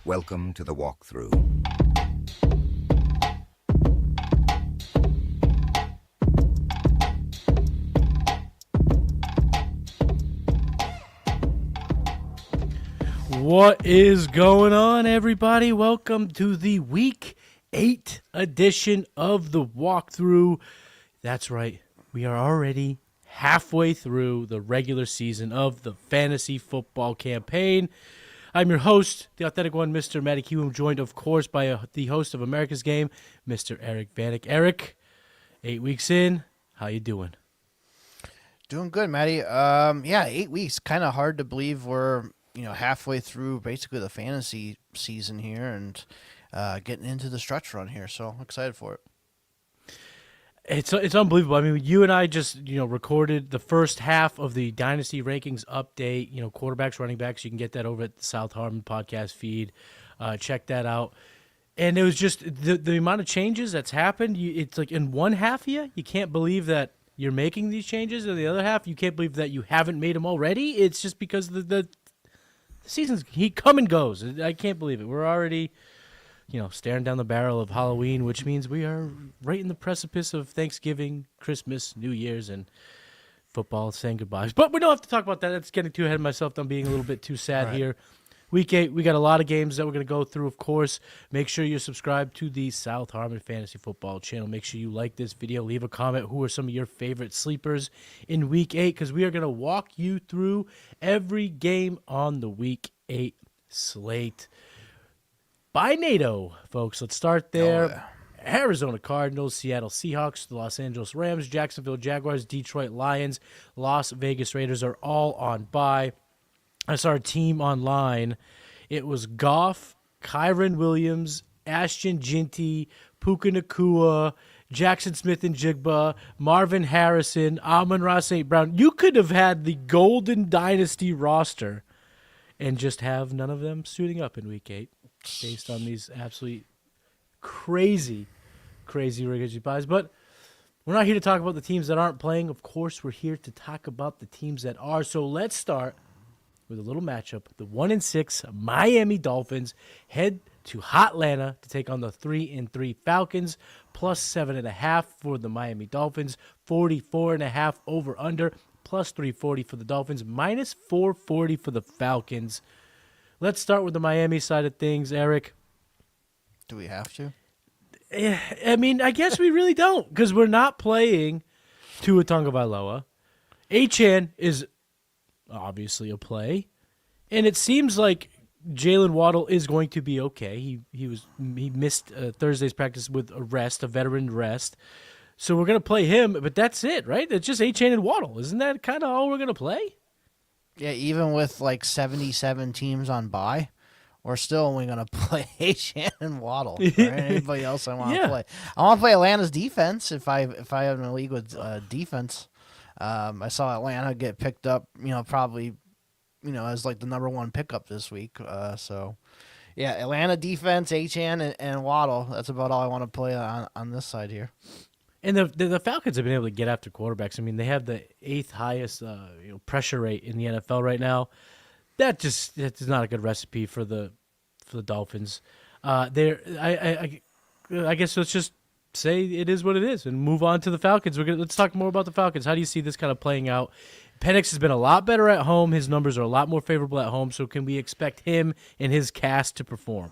Welcome to the walkthrough. What is going on, everybody? Welcome to the Week 8 edition of the walkthrough. That's right, we are already halfway through the regular season of the fantasy football campaign. I'm your host, the authentic one, Mr. Matty Kiwoom, joined, of course, by the host of America's Game, Mr. Eric Vanek. Eric, 8 weeks in, how you doing? Doing good, Matty. 8 weeks. Kind of hard to believe we're halfway through basically the fantasy season here and getting into the stretch run here. So I'm excited for it. It's unbelievable. I mean, you and I just recorded the first half of the Dynasty rankings update. Quarterbacks, running backs. You can get that over at the South Harmon podcast feed. Check that out. And it was just the amount of changes that's happened. It's like in one half of you can't believe that you're making these changes, and the other half you can't believe that you haven't made them already. It's just because the season's he come and goes. I can't believe it. We're already staring down the barrel of Halloween, which means we are right in the precipice of Thanksgiving, Christmas, New Year's, and football saying goodbyes. But we don't have to talk about that. That's getting too ahead of myself. I'm being a little bit too sad Right. here. Week 8, we got a lot of games that we're going to go through, of course. Make sure you're subscribed to the South Harmon Fantasy Football channel. Make sure you like this video. Leave a comment. Who are some of your favorite sleepers in Week 8? Because we are going to walk you through every game on the Week 8 slate. By NATO, folks. Let's start there. Oh, yeah. Arizona Cardinals, Seattle Seahawks, the Los Angeles Rams, Jacksonville Jaguars, Detroit Lions, Las Vegas Raiders are all on bye. I saw a team online. It was Goff, Kyron Williams, Ashton Jinty, Puka Nakua, Jackson Smith and Jigba, Marvin Harrison, Amon-Ra St. Brown. You could have had the Golden Dynasty roster and just have none of them suiting up in Week 8 based on these absolutely crazy regular buys. But we're not here to talk about the teams that aren't playing. Of course, we're here to talk about the teams that are. So let's start with a little matchup. The 1-6 Miami Dolphins head to Hotlanta to take on the 3-3 Falcons, plus 7.5 for the Miami Dolphins, 44.5 over under, plus 340 for the Dolphins, minus 440 for the Falcons. Let's start with the Miami side of things, Eric. Do we have to? I mean, I guess we really don't, because we're not playing Tua Tagovailoa. Achane is obviously a play, and it seems like Jalen Waddle is going to be okay. He missed Thursday's practice with a veteran rest, so we're going to play him. But that's it, right? It's just Achane and Waddle. Isn't that kind of all we're going to play? Yeah, even with like 77 teams on bye, we're still only going to play Achane and Waddle. Right? Anybody else I want to play? I want to play Atlanta's defense if I have in a league with defense. I saw Atlanta get picked up, probably, as like the number one pickup this week. So, yeah, Atlanta defense, Achane and Waddle. That's about all I want to play on this side here. And the Falcons have been able to get after quarterbacks. I mean, they have the 8th highest pressure rate in the NFL right now. That's not a good recipe for the Dolphins. I guess let's just say it is what it is and move on to the Falcons. Let's talk more about the Falcons. How do you see this kind of playing out? Penix has been a lot better at home. His numbers are a lot more favorable at home. So can we expect him and his cast to perform?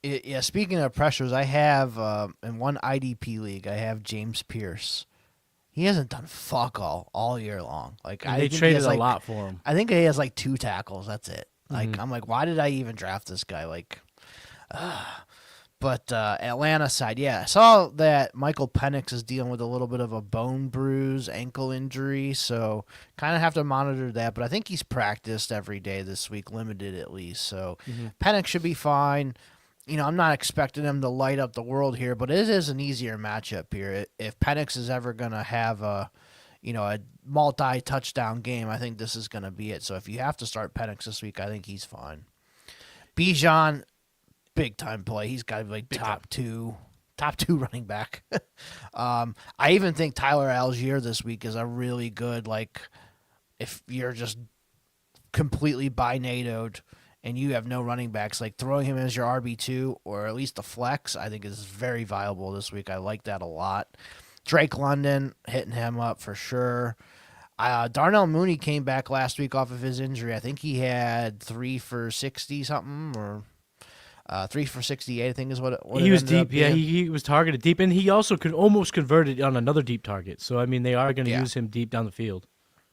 Yeah, speaking of pressures, I have in one IDP league, I have James Pierce. He hasn't done fuck all year long. Like They traded a lot for him. I think he has like 2 tackles. That's it. Like I'm like, why did I even draft this guy? Like, but Atlanta side, yeah, I saw that Michael Penix is dealing with a little bit of a bone bruise, ankle injury, so kind of have to monitor that. But I think he's practiced every day this week, limited at least. So Penix should be fine. I'm not expecting him to light up the world here, but it is an easier matchup here. If Penix is ever going to have a multi-touchdown game, I think this is going to be it. So if you have to start Penix this week, I think he's fine. Bijan, big time play. He's got to be like top two running back. I even think Tyler Algier this week is a really good, like, if you're just completely by NATO'd and you have no running backs, like throwing him as your RB2 or at least a flex, I think is very viable this week. I like that a lot. Drake London, hitting him up for sure. Darnell Mooney came back last week off of his injury. I think he had 3 for 60 something, or 3 for 68, I think is what he was deep. Yeah, he was targeted deep, and he also could almost converted on another deep target. So I mean, they are going to use him deep down the field.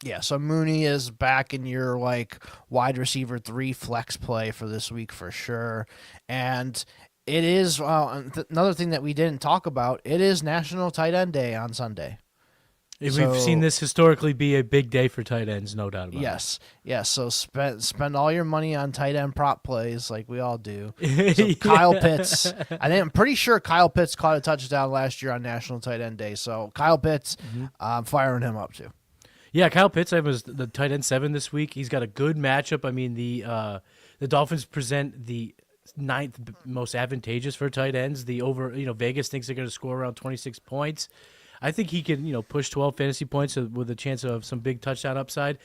Yeah, so Mooney is back in your like wide receiver 3 flex play for this week for sure. And it is another thing that we didn't talk about. It is National Tight End Day on Sunday. We've seen this historically be a big day for tight ends, no doubt about it. Yes. So spend all your money on tight end prop plays like we all do. So Kyle Pitts, I'm pretty sure Kyle Pitts caught a touchdown last year on National Tight End Day. So Kyle Pitts, I'm firing him up too. Yeah, Kyle Pitts, I was the tight end 7 this week. He's got a good matchup. I mean, the Dolphins present the 9th most advantageous for tight ends. The Vegas thinks they're going to score around 26 points. I think he can, push 12 fantasy points with a chance of some big touchdown upside.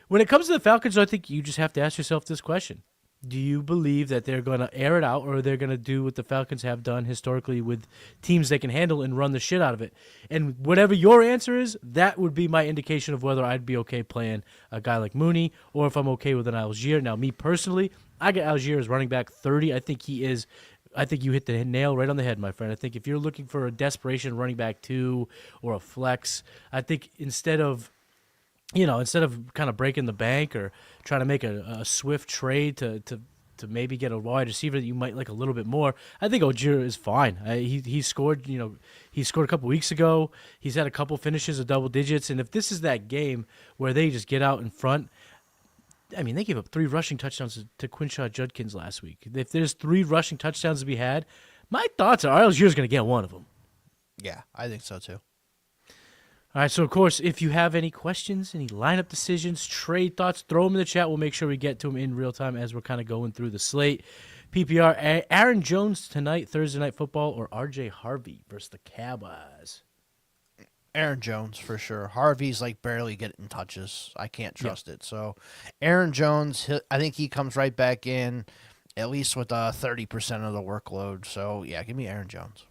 When it comes to the Falcons, I think you just have to ask yourself this question. Do you believe that they're going to air it out, or they're going to do what the Falcons have done historically with teams they can handle and run the shit out of it? And whatever your answer is, that would be my indication of whether I'd be okay playing a guy like Mooney or if I'm okay with an Algier. Now, me personally, I get Algier as running back 30. I think you hit the nail right on the head, my friend. I think if you're looking for a desperation running back 2 or a flex, I think instead of kind of breaking the bank or trying to make a swift trade to maybe get a wide receiver that you might like a little bit more, I think Algier is fine. He scored, he scored a couple weeks ago. He's had a couple finishes of double digits, and if this is that game where they just get out in front, I mean, they gave up 3 rushing touchdowns to Quinshaw Judkins last week. If there's 3 rushing touchdowns to be had, my thoughts are Algier's going to get one of them. Yeah, I think so too. All right, so, of course, if you have any questions, any lineup decisions, trade thoughts, throw them in the chat. We'll make sure we get to them in real time as we're kind of going through the slate. PPR, Aaron Jones tonight, Thursday Night Football, or R.J. Harvey versus the Cowboys? Aaron Jones for sure. Harvey's like barely getting touches. I can't trust it. So Aaron Jones, I think he comes right back in at least with 30% of the workload. So, yeah, give me Aaron Jones.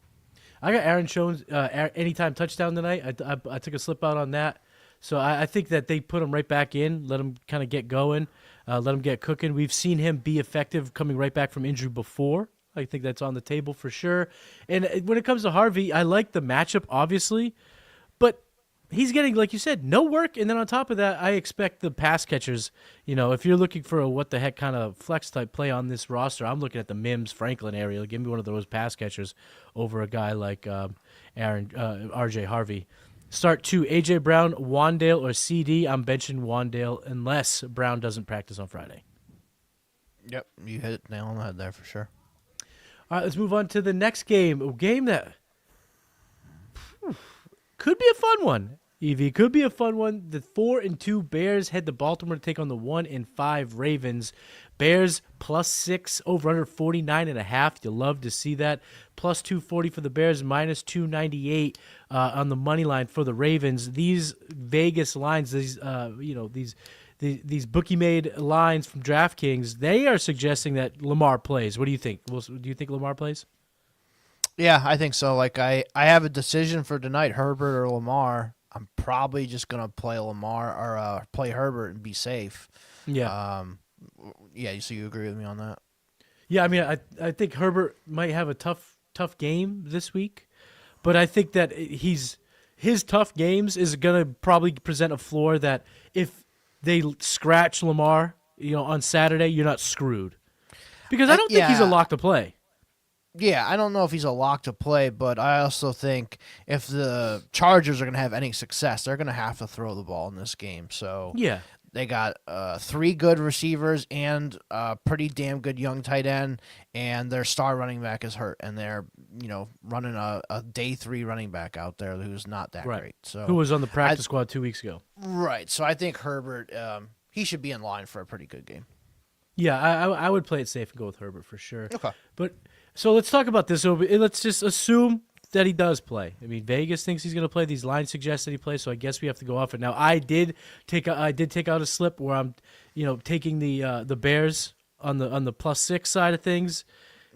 I got Aaron Jones anytime touchdown tonight. I took a slip out on that. So I think that they put him right back in, let him kind of get going, let him get cooking. We've seen him be effective coming right back from injury before. I think that's on the table for sure. And when it comes to Harvey, I like the matchup, obviously. But he's getting, like you said, no work. And then on top of that, I expect the pass catchers, if you're looking for a what-the-heck kind of flex-type play on this roster, I'm looking at the Mims, Franklin area. Give me one of those pass catchers over a guy like R.J. Harvey. Start 2, A.J. Brown, Wandale, or C.D. I'm benching Wandale unless Brown doesn't practice on Friday. Yep, you hit it nail on the head there for sure. All right, let's move on to the next game. A game that could be a fun one. Evie, could be a fun one. The 4-2 Bears head to Baltimore to take on the 1-5 Ravens. Bears +6 over under 49.5. You love to see that. +240 for the Bears, -298 on the money line for the Ravens. These Vegas lines, these bookie made lines from DraftKings, they are suggesting that Lamar plays. What do you think? Do you think Lamar plays? Yeah, I think so. Like I have a decision for tonight, Herbert or Lamar. I'm probably just gonna play Lamar or play Herbert and be safe. Yeah. Yeah. So you agree with me on that? Yeah. I mean, I think Herbert might have a tough game this week, but I think that his tough games is gonna probably present a floor that if they scratch Lamar, on Saturday, you're not screwed, because I don't think he's a lock to play. Yeah, I don't know if he's a lock to play, but I also think if the Chargers are going to have any success, they're going to have to throw the ball in this game. So yeah, they got 3 good receivers and a pretty damn good young tight end, and their star running back is hurt, and they're running a day 3 running back out there who's not that great. So who was on the practice squad 2 weeks ago? Right. So I think Herbert, he should be in line for a pretty good game. Yeah, I would play it safe and go with Herbert for sure. Okay. But so let's talk about this. So let's just assume that he does play. I mean, Vegas thinks he's going to play. These lines suggest that he plays, so I guess we have to go off it. Now, I did take out a slip where I'm, taking the Bears on the +6 side of things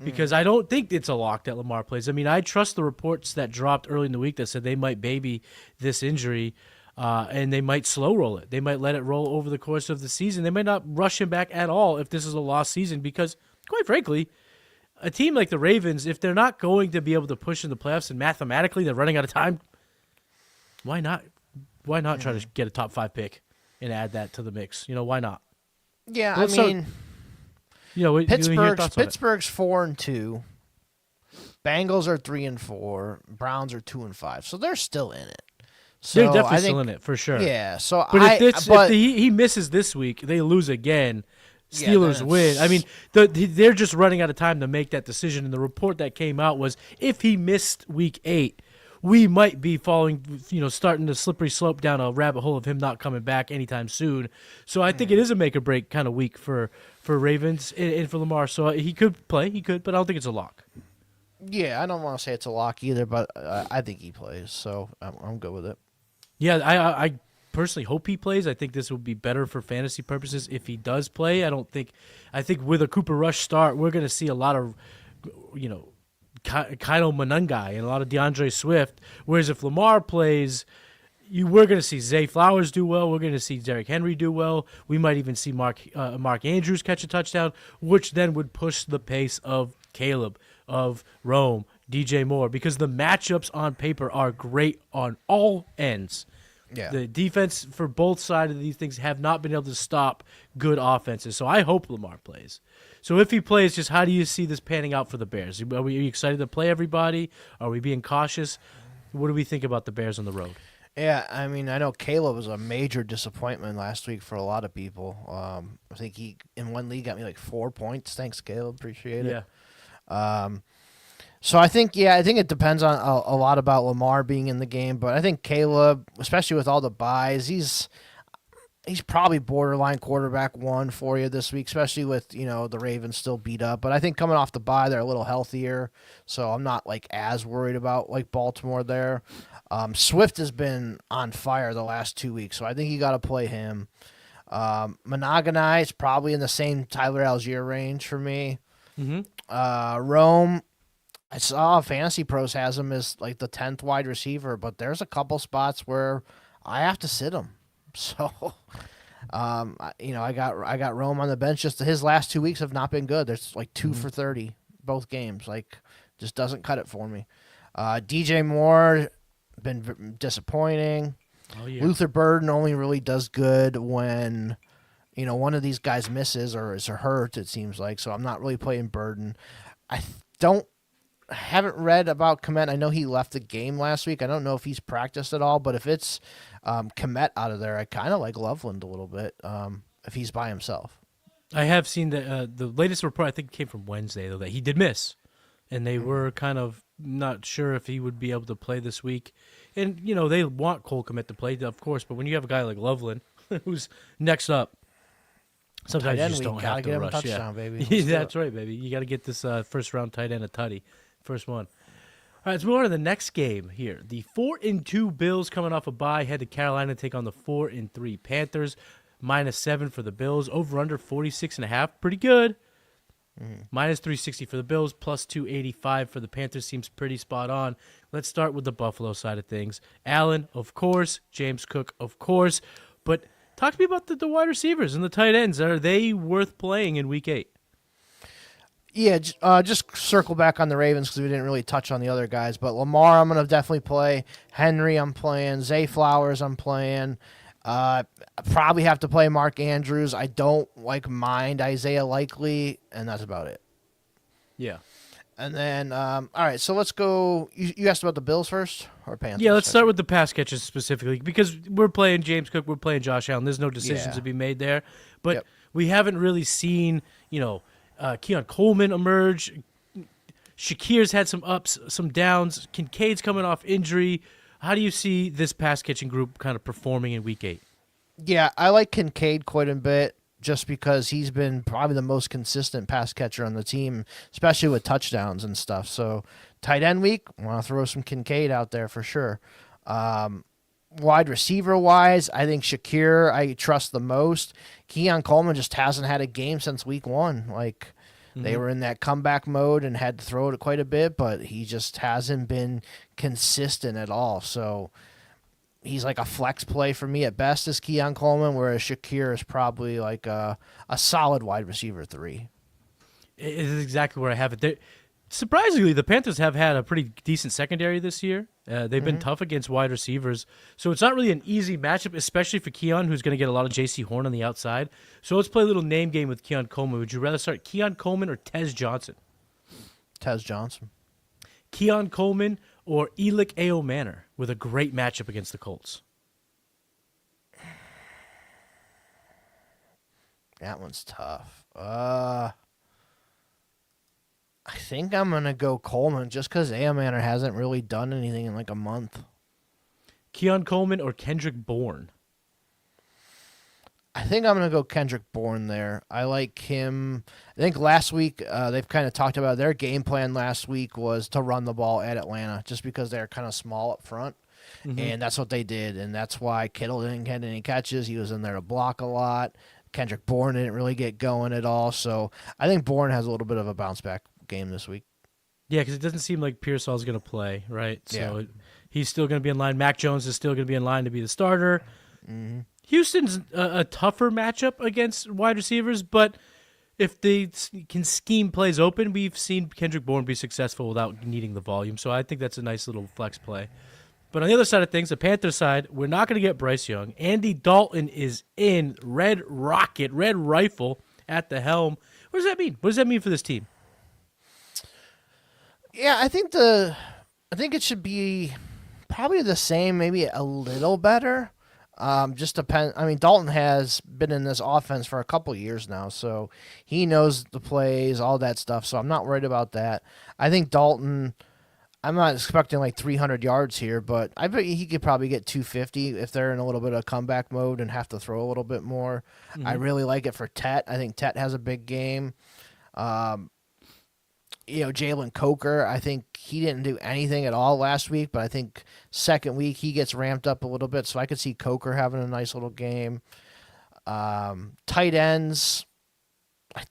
because I don't think it's a lock that Lamar plays. I mean, I trust the reports that dropped early in the week that said they might baby this injury and they might slow roll it. They might let it roll over the course of the season. They might not rush him back at all if this is a lost season because, quite frankly, a team like the Ravens, if they're not going to be able to push in the playoffs and mathematically they're running out of time, why not? Why not try to get a top 5 pick and add that to the mix? Why not? Yeah, Let's I mean, Pittsburgh's Pittsburgh's 4-2. Bengals are 3-4. Browns are 2-5. So they're still in it. So they're definitely still in it for sure. Yeah. So but if he misses this week, they lose again. Steelers win. I mean, they're just running out of time to make that decision. And the report that came out was if he missed week 8, we might be falling, starting the slippery slope down a rabbit hole of him not coming back anytime soon. So I think it is a make or break kind of week for Ravens and for Lamar. So he could play, but I don't think it's a lock. Yeah, I don't want to say it's a lock either, but I think he plays. So I'm good with it. Yeah, I personally hope he plays. I think this would be better for fantasy purposes if he does play. I think with a Cooper Rush start, we're going to see a lot of, Kyle Monangai and a lot of DeAndre Swift. Whereas if Lamar plays, we're going to see Zay Flowers do well. We're going to see Derrick Henry do well. We might even see Mark Andrews catch a touchdown, which then would push the pace of Caleb, of Rome, DJ Moore, because the matchups on paper are great on all ends. Yeah. The defense for both sides of these things have not been able to stop good offenses. So I hope Lamar plays. So if he plays, just how do you see this panning out for the Bears? Are we excited to play everybody? Are we being cautious? What do we think about the Bears on the road? Yeah, I mean, I know Caleb was a major disappointment last week for a lot of people. I think he, in one league, got me like 4 points. Thanks, Caleb. Appreciate it. Yeah. So I think it depends on a lot about Lamar being in the game, but I think Caleb, especially with all the buys, he's probably borderline quarterback 1 for you this week, especially with, the Ravens still beat up. But I think coming off the bye, they're a little healthier, so I'm not like as worried about like Baltimore there. Swift has been on fire the last 2 weeks, so I think you got to play him. Monogonai is probably in the same Tyler Algier range for me. Mm-hmm. Rome, I saw Fantasy Pros has him as like the 10th wide receiver, but there's a couple spots where I have to sit him. So, I got Rome on the bench. Just his last 2 weeks have not been good. There's like 2 for 30 both games. Like, just doesn't cut it for me. DJ Moore been disappointing. Oh, yeah. Luther Burden only really does good when one of these guys misses or is hurt. It seems like, so I'm not really playing Burden. I haven't read about Komet. I know he left the game last week. I don't know if he's practiced at all, but if it's Komet out of there, I kind of like Loveland a little bit if he's by himself. I have seen the latest report, I think came from Wednesday, though, that he did miss. And they were kind of not sure if he would be able to play this week. And, they want Cole Komet to play, of course, but when you have a guy like Loveland who's next up, sometimes you just don't have to rush. Touchdown, baby. That's right, baby. You got to get this first-round tight end a tutty. First one. All right, let's move on to the next game here. The 4-2 Bills coming off a bye head to Carolina to take on the 4-3 Panthers. -7 for the Bills. Over/under 46.5. Pretty good. -360 for the Bills. +285 for the Panthers. Seems pretty spot on. Let's start with the Buffalo side of things. Allen, of course. James Cook, of course. But talk to me about the wide receivers and the tight ends. Are they worth playing in Week 8? Yeah, just circle back on the Ravens because we didn't really touch on the other guys. But Lamar, I'm going to definitely play. Henry, I'm playing. Zay Flowers, I'm playing. Probably have to play Mark Andrews. I don't mind Isaiah Likely, and that's about it. Yeah. And then, all right, so let's go. You asked about the Bills first or Panthers? Yeah, let's start with the pass catches specifically because we're playing James Cook, we're playing Josh Allen. There's no decisions to be made there. But we haven't really seen, Keon Coleman emerge. Shakir's had some ups, some downs. Kincaid's coming off injury. How do you see this pass catching group kind of performing in Week 8? Yeah, I like Kincaid quite a bit just because he's been probably the most consistent pass catcher on the team, especially with touchdowns and stuff. So tight end week, I want to throw some Kincaid out there for sure. wide receiver wise, I think Shakir I trust the most. Keon Coleman just hasn't had a game since week 1. Like, they were in that comeback mode and had to throw it quite a bit, but he just hasn't been consistent at all. So he's like a flex play for me at best as Keon Coleman, whereas Shakir is probably like a solid wide receiver 3. It is exactly where I have it. Surprisingly, the Panthers have had a pretty decent secondary this year. They've been tough against wide receivers. So it's not really an easy matchup, especially for Keon, who's going to get a lot of J.C. Horn on the outside. So let's play a little name game with Keon Coleman. Would you rather start Keon Coleman or Tez Johnson? Tez Johnson. Keon Coleman or Elick A.O. Manor with a great matchup against the Colts? That one's tough. I think I'm going to go Coleman just because A.O. Manor hasn't really done anything in like a month. Keon Coleman or Kendrick Bourne? I think I'm going to go Kendrick Bourne there. I like him. I think last week they've kind of talked about their game plan last week was to run the ball at Atlanta just because they're kind of small up front. And that's what they did. And that's why Kittle didn't get any catches. He was in there to block a lot. Kendrick Bourne didn't really get going at all. So I think Bourne has a little bit of a bounce back game this week. Yeah, because it doesn't seem like Pearsall's going to play, right? So he's still going to be in line. Mac Jones is still going to be in line to be the starter. Houston's a tougher matchup against wide receivers, but if they can scheme plays open, we've seen Kendrick Bourne be successful without needing the volume. So I think that's a nice little flex play. But on the other side of things, the Panthers side, we're not going to get Bryce Young. Andy Dalton is in. Red Rocket, Red Rifle at the helm. What does that mean? What does that mean for this team? Yeah, I think it should be probably the same, maybe a little better. Just depend. I mean, Dalton has been in this offense for a couple years now, so he knows the plays, all that stuff. So I'm not worried about that. I think Dalton. I'm not expecting like 300 yards here, but I bet he could probably get 250 if they're in a little bit of comeback mode and have to throw a little bit more. I really like it for Tet. I think Tet has a big game. Jalen Coker, I think he didn't do anything at all last week, but I think second week he gets ramped up a little bit, so I could see Coker having a nice little game. Tight ends,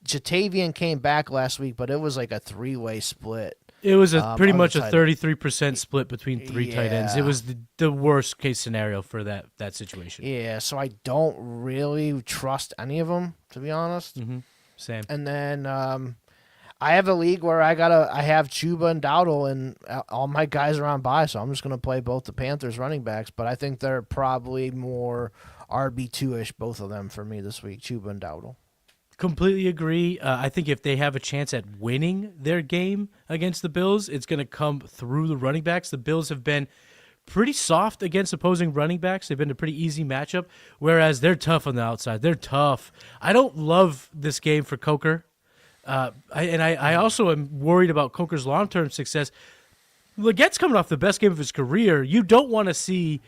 Jatavian came back last week, but it was like a 3-way split. It was pretty much a 33% split between 3 tight ends. It was the worst case scenario for that situation. Yeah, so I don't really trust any of them, to be honest. Same. And then I have a league where I have Chuba and Dowdle, and all my guys are on bye, so I'm just going to play both the Panthers running backs. But I think they're probably more RB2-ish, both of them for me this week, Chuba and Dowdle. Completely agree. I think if they have a chance at winning their game against the Bills, it's going to come through the running backs. The Bills have been pretty soft against opposing running backs. They've been a pretty easy matchup, whereas they're tough on the outside. They're tough. I don't love this game for Coker. I also am worried about Coker's long-term success. Legette's coming off the best game of his career. You don't want to see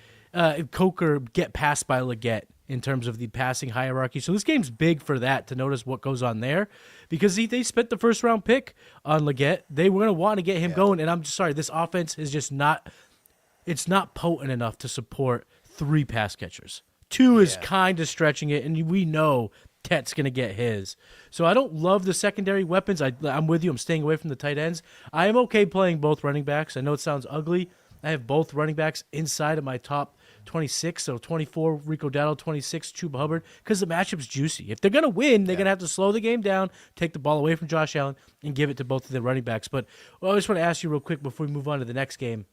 Coker get passed by Legette in terms of the passing hierarchy. So this game's big for that, to notice what goes on there, because they spent the first-round pick on Legette. They were going to want to get him going, and I'm just sorry, this offense is just not – it's not potent enough to support 3 pass catchers. 2 is kind of stretching it, and we know Tet's going to get his. So I don't love the secondary weapons. I'm with you. I'm staying away from the tight ends. I am okay playing both running backs. I know it sounds ugly. I have both running backs inside of my top 26, so 24 Rico Dowdle, 26 Chuba Hubbard, because the matchup's juicy. If they're going to win, they're going to have to slow the game down, take the ball away from Josh Allen, and give it to both of the running backs. But I just want to ask you real quick before we move on to the next game.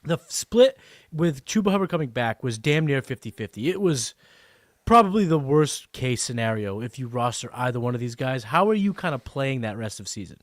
The split with Chuba Hubbard coming back was damn near 50-50. It was probably the worst case scenario if you roster either one of these guys. How are you kind of playing that rest of season?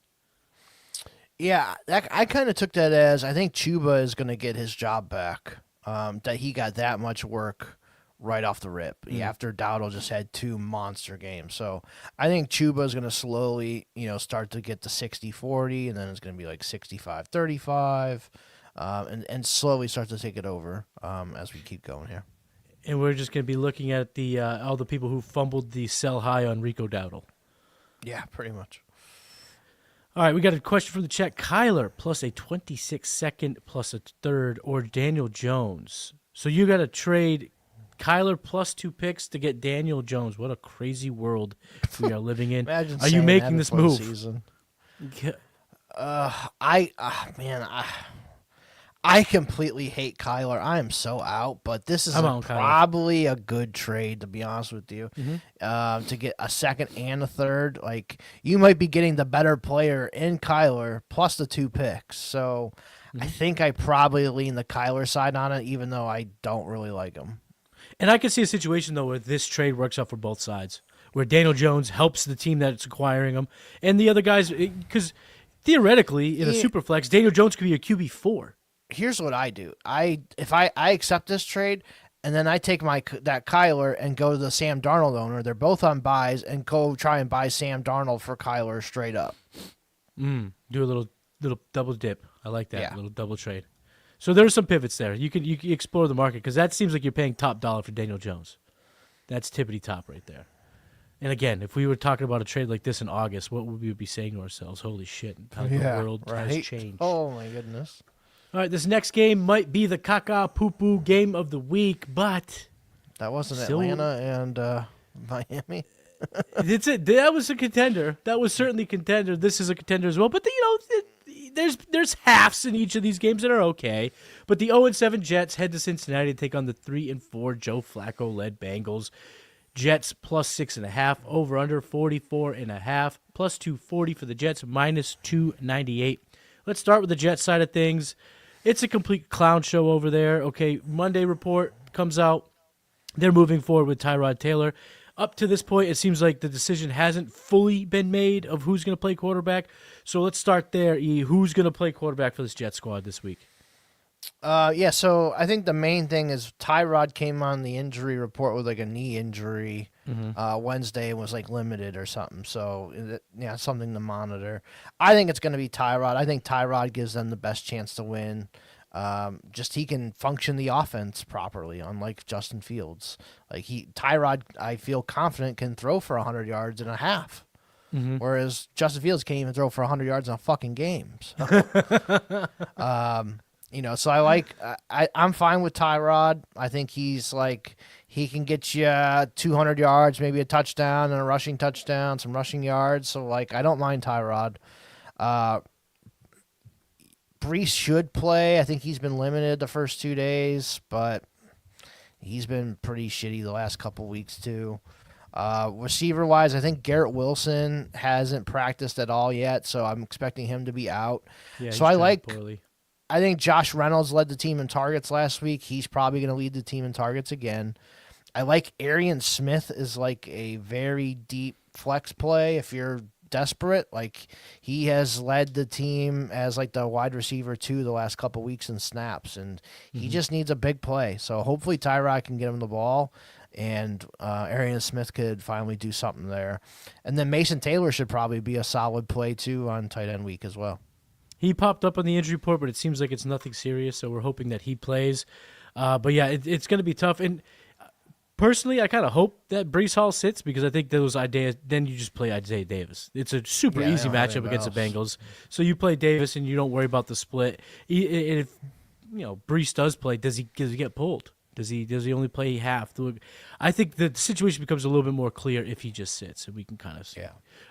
Yeah, I kind of took that as I think Chuba is going to get his job back. That he got that much work right off the rip after Dowdle just had 2 monster games. So I think Chuba is going to slowly, start to get to 60-40, and then it's going to be like 65-35, and slowly start to take it over as we keep going here. And we're just going to be looking at the all the people who fumbled the sell high on Rico Dowdle. Yeah, pretty much. All right, we got a question from the chat. Kyler plus a 26-second plus a third, or Daniel Jones So you got to trade Kyler plus 2 picks to get Daniel Jones. What a crazy world we are living in. Imagine are you saying making that this before the move? season. I completely hate Kyler. I am so out, but this is I'm out on Kyler. probably a good trade, to be honest with you. Mm-hmm. To get a second and a third, like you might be getting the better player in Kyler plus the 2 picks. So I think I probably lean the Kyler side on it, even though I don't really like him. And I can see a situation, though, where this trade works out for both sides, where Daniel Jones helps the team that's acquiring him, and the other guys, because theoretically, in a super flex, Daniel Jones could be a QB4. Here's what I do. If I accept this trade, and then I take that Kyler and go to the Sam Darnold owner. They're both on buys, and go try and buy Sam Darnold for Kyler straight up. Do a little double dip. I like that. Yeah. A little double trade. So there's some pivots there. You can explore the market because that seems like you're paying top dollar for Daniel Jones. That's tippity top right there. And again, if we were talking about a trade like this in August, what would we be saying to ourselves? Holy shit! How the world has changed. Oh my goodness. All right, this next game might be the caca poo poo game of the week, but that wasn't Atlanta and Miami. It's it. That was a contender. That was certainly a contender. This is a contender as well. But there's halves in each of these games that are okay. But the 0-7 Jets head to Cincinnati to take on the 3-4 Joe Flacco led Bengals. Jets plus 6.5, over under 44.5, plus 240 for the Jets, minus 298. Let's start with the Jets side of things. It's a complete clown show over there. Okay, Monday report comes out. They're moving forward with Tyrod Taylor. Up to this point, it seems like the decision hasn't fully been made of who's going to play quarterback. So let's start there. Who's going to play quarterback for this Jets squad this week? So I think the main thing is Tyrod came on the injury report with like a knee injury Wednesday and was like limited or something. So something to monitor. I think it's going to be Tyrod. I think Tyrod gives them the best chance to win. Just he can function the offense properly, unlike Justin Fields. Like Tyrod, I feel confident can throw for 100 yards in a half. Whereas Justin Fields can't even throw for 100 yards in a fucking game. So. So I'm fine with Tyrod. I think he's like, he can get you 200 yards, maybe a touchdown and a rushing touchdown, some rushing yards. So, like, I don't mind Tyrod. Brees should play. I think he's been limited the first 2 days, but he's been pretty shitty the last couple weeks too. Receiver-wise, I think Garrett Wilson hasn't practiced at all yet, so I'm expecting him to be out. Yeah, so I think Josh Reynolds led the team in targets last week. He's probably going to lead the team in targets again. I like Arian Smith is like a very deep flex play if you're desperate. Like, he has led the team as like the wide receiver 2 the last couple weeks in snaps, and he just needs a big play. So hopefully Tyrod can get him the ball, and Arian Smith could finally do something there. And then Mason Taylor should probably be a solid play too on tight end week as well. He popped up on the injury report, but it seems like it's nothing serious, so we're hoping that he plays. But yeah, it's going to be tough. And personally, I kind of hope that Brees Hall sits because I think those ideas. Then you just play Isaiah Davis. It's a super easy matchup against the Bengals. So you play Davis and you don't worry about the split. And if Brees does play, does he get pulled? Does he only play half? I think the situation becomes a little bit more clear if he just sits, and we can kind of see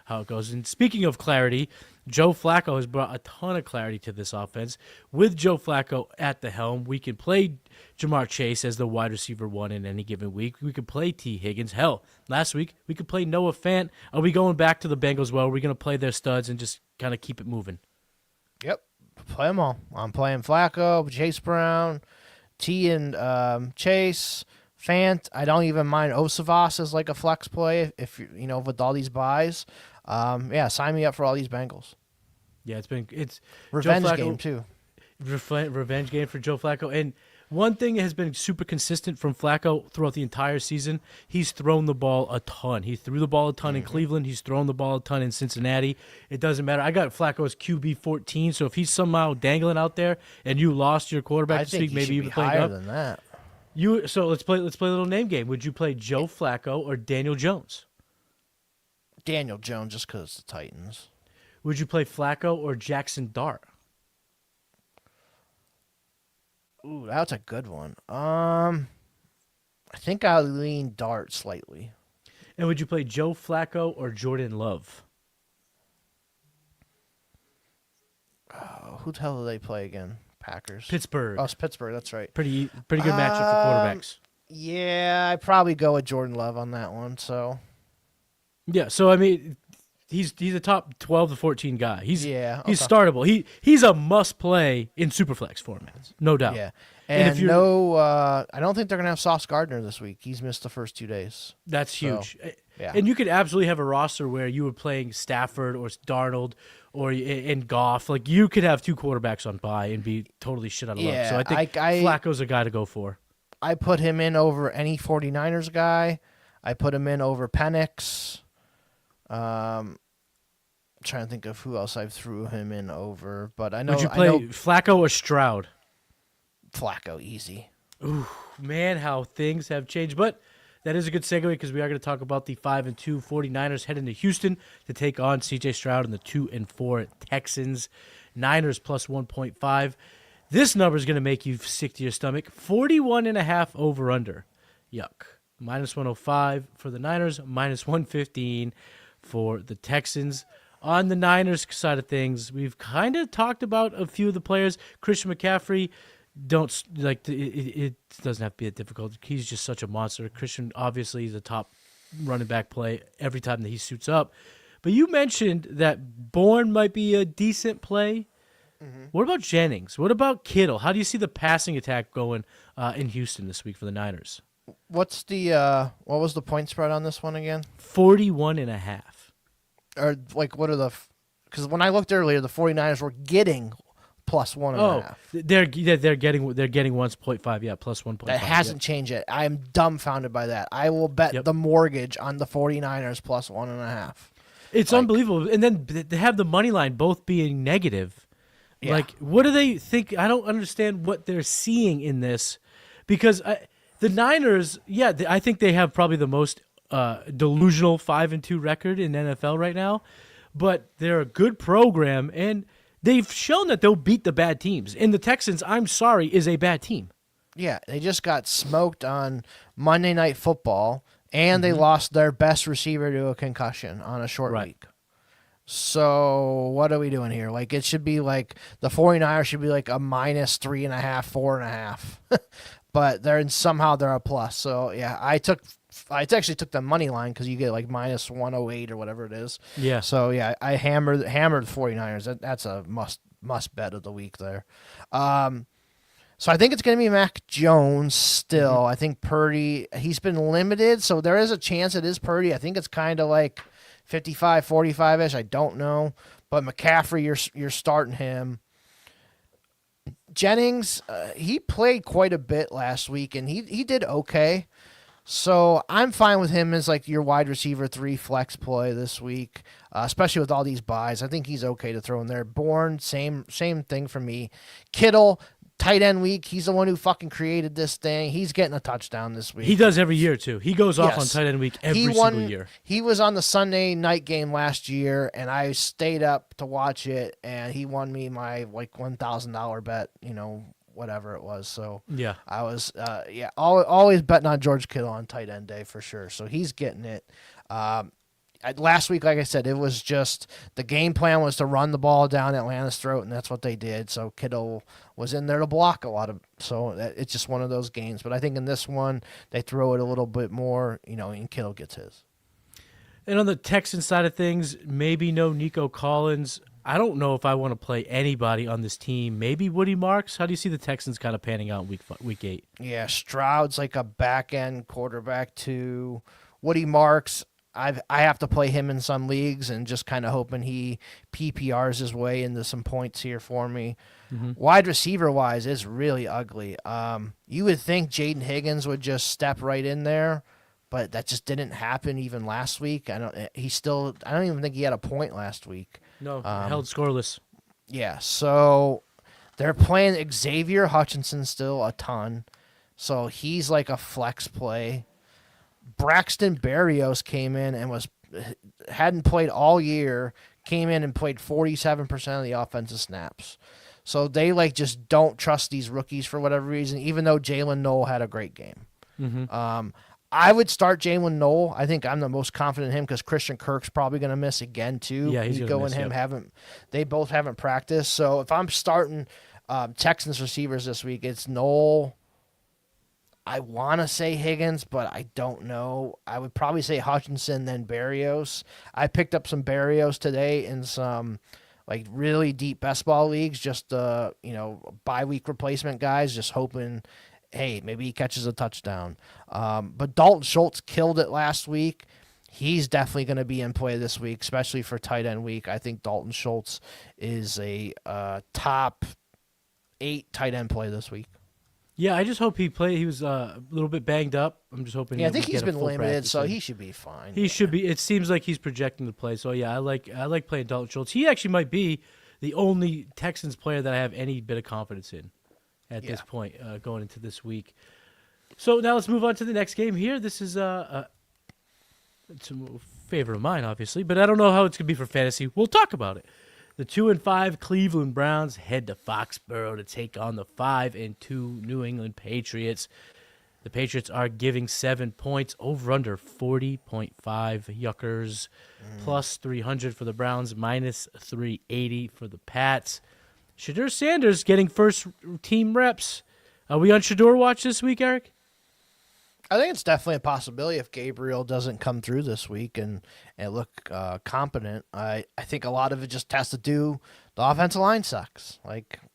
how it goes. And speaking of clarity, Joe Flacco has brought a ton of clarity to this offense. With Joe Flacco at the helm, we can play Jamar Chase as the wide receiver 1 in any given week. We could play T. Higgins. Hell, last week we could play Noah Fant. Are we going back to the Bengals? Well, are we going to play their studs and just kind of keep it moving? Yep, play them all. I'm playing Flacco, Chase Brown, T and Chase, Fant. I don't even mind Osavas as like a flex play if with all these buys. Sign me up for all these Bengals. Yeah, it's revenge game too. Revenge game for Joe Flacco. And one thing that has been super consistent from Flacco throughout the entire season, he's thrown the ball a ton. He threw the ball a ton in Cleveland. He's thrown the ball a ton in Cincinnati. It doesn't matter. I got Flacco as QB 14, so if he's somehow dangling out there and you lost your quarterback this week, maybe even playing higher up than that. So let's play a little name game. Would you play Joe Flacco or Daniel Jones? Daniel Jones, just because the Titans. Would you play Flacco or Jackson Dart? Ooh, that's a good one. I think I'll lean Dart slightly. And would you play Joe Flacco or Jordan Love? Who the hell do they play again? Packers. Pittsburgh. Oh, it's Pittsburgh. That's right. Pretty good matchup for quarterbacks. Yeah, I'd probably go with Jordan Love on that one. So. Yeah, so I mean, he's a top 12 to 14 guy. He's startable. He's a must play in superflex formats, no doubt. Yeah, and I don't think they're gonna have Sauce Gardner this week. He's missed the first 2 days. That's huge. Yeah. And you could absolutely have a roster where you were playing Stafford or Darnold or in Goff. Like you could have 2 quarterbacks on bye and be totally shit out of luck. So I think Flacco's a guy to go for. I put him in over any 49ers guy. I put him in over Penix. Trying to think of who else I threw him in over, but I know. Would you play Flacco or Stroud? Flacco, easy. Ooh, man, how things have changed. But that is a good segue because we are going to talk about the 5-2 49ers heading to Houston to take on C.J. Stroud and the 2-4 Texans. Niners plus 1.5. This number is going to make you sick to your stomach. 41.5 over/under. Yuck. Minus 105 for the Niners. Minus 115 for the Texans. On the Niners side of things, we've kind of talked about a few of the players. Christian McCaffrey, it doesn't have to be that difficult. He's just such a monster. Christian, obviously, is a top running back play every time that he suits up. But you mentioned that Bourne might be a decent play. Mm-hmm. What about Jennings? What about Kittle? How do you see the passing attack going in Houston this week for the Niners? What's the what was the point spread on this one again? 41.5. Or like what are the? Because when I looked earlier, the 49ers were getting plus 1.5. They're getting 1.5. Yeah, plus 1.5. That hasn't changed yet. I am dumbfounded by that. I will bet the mortgage on the 49ers plus 1.5. It's unbelievable. And then they have the money line both being negative. Yeah. Like, what do they think? I don't understand what they're seeing in this, because the Niners, I think they have probably the most delusional 5-2 record in NFL right now, but they're a good program and they've shown that they'll beat the bad teams. And the Texans, I'm sorry, is a bad team. Yeah, they just got smoked on Monday Night Football, and they lost their best receiver to a concussion on a short week. So what are we doing here? Like, it should be like the 49ers should be like a minus 3.5, 4.5. But somehow they're a plus. So, yeah, I actually took the money line because you get like minus 108 or whatever it is. Yeah. So, yeah, I hammered the 49ers. That's a must bet of the week there. So I think it's going to be Mac Jones still. Mm-hmm. I think Purdy, he's been limited, so there is a chance it is Purdy. I think it's kind of like 55, 45-ish. I don't know. But McCaffrey, you're starting him. Jennings, he played quite a bit last week, and he did okay. So I'm fine with him as like your wide receiver 3 flex play this week, especially with all these buys. I think he's okay to throw in there. Bourne, same thing for me. Kittle, tight end week. He's the one who fucking created this thing. He's getting a touchdown this week. He does every year, too. He goes off on tight end week every single year. He was on the Sunday night game last year, and I stayed up to watch it, and he won me my like $1,000 bet, whatever it was. So yeah, I was always betting on George Kittle on tight end day for sure. So he's getting it. Last week, like I said, it was just the game plan was to run the ball down Atlanta's throat, and that's what they did. So Kittle was in there to block a lot of. So it's just one of those games. But I think in this one, they throw it a little bit more, and Kittle gets his. And on the Texans side of things, maybe no Nico Collins. I don't know if I want to play anybody on this team. Maybe Woody Marks. How do you see the Texans kind of panning out in week 8? Yeah, Stroud's like a back-end quarterback too. Woody Marks, I have to play him in some leagues and just kind of hoping he PPRs his way into some points here for me. Mm-hmm. Wide receiver-wise, it's really ugly. You would think Jaden Higgins would just step right in there, but that just didn't happen even last week. I don't even think he had a point last week. No, held scoreless. Yeah, so they're playing Xavier Hutchinson still a ton. So he's like a flex play. Braxton Berrios came in and hadn't played all year, came in and played 47% of the offensive snaps. So they just don't trust these rookies for whatever reason, even though Jalen Noel had a great game. I would start Jalen Noel. I think I'm the most confident in him because Christian Kirk's probably going to miss again too. Yeah, he's going to miss. They both haven't practiced. So if I'm starting Texans receivers this week, it's Noel. I want to say Higgins, but I don't know. I would probably say Hutchinson, then Berrios. I picked up some Berrios today in some really deep best ball leagues, just bye week replacement guys, just hoping, hey, maybe he catches a touchdown. But Dalton Schultz killed it last week. He's definitely going to be in play this week, especially for tight end week. I think Dalton Schultz is a top 8 tight end play this week. Yeah, I just hope he played. He was a little bit banged up. I'm just hoping. Yeah, I think he's been limited, so he should be fine. He should be. It seems like he's projecting to play. So yeah, I like playing Dalton Schultz. He actually might be the only Texans player that I have any bit of confidence in at this point going into this week. So now let's move on to the next game here. This is it's a favorite of mine, obviously, but I don't know how it's gonna be for fantasy. We'll talk about it. The 2-5 Cleveland Browns head to Foxborough to take on the 5-2 New England Patriots. The Patriots are giving 7 points, over under 40.5 yuckers, plus 300 for the Browns, minus 380 for the Pats. Shedeur Sanders getting first team reps. Are we on Shedeur watch this week, Eric? I think it's definitely a possibility if Gabriel doesn't come through this week and look competent. I think a lot of it just has to do the offensive line sucks.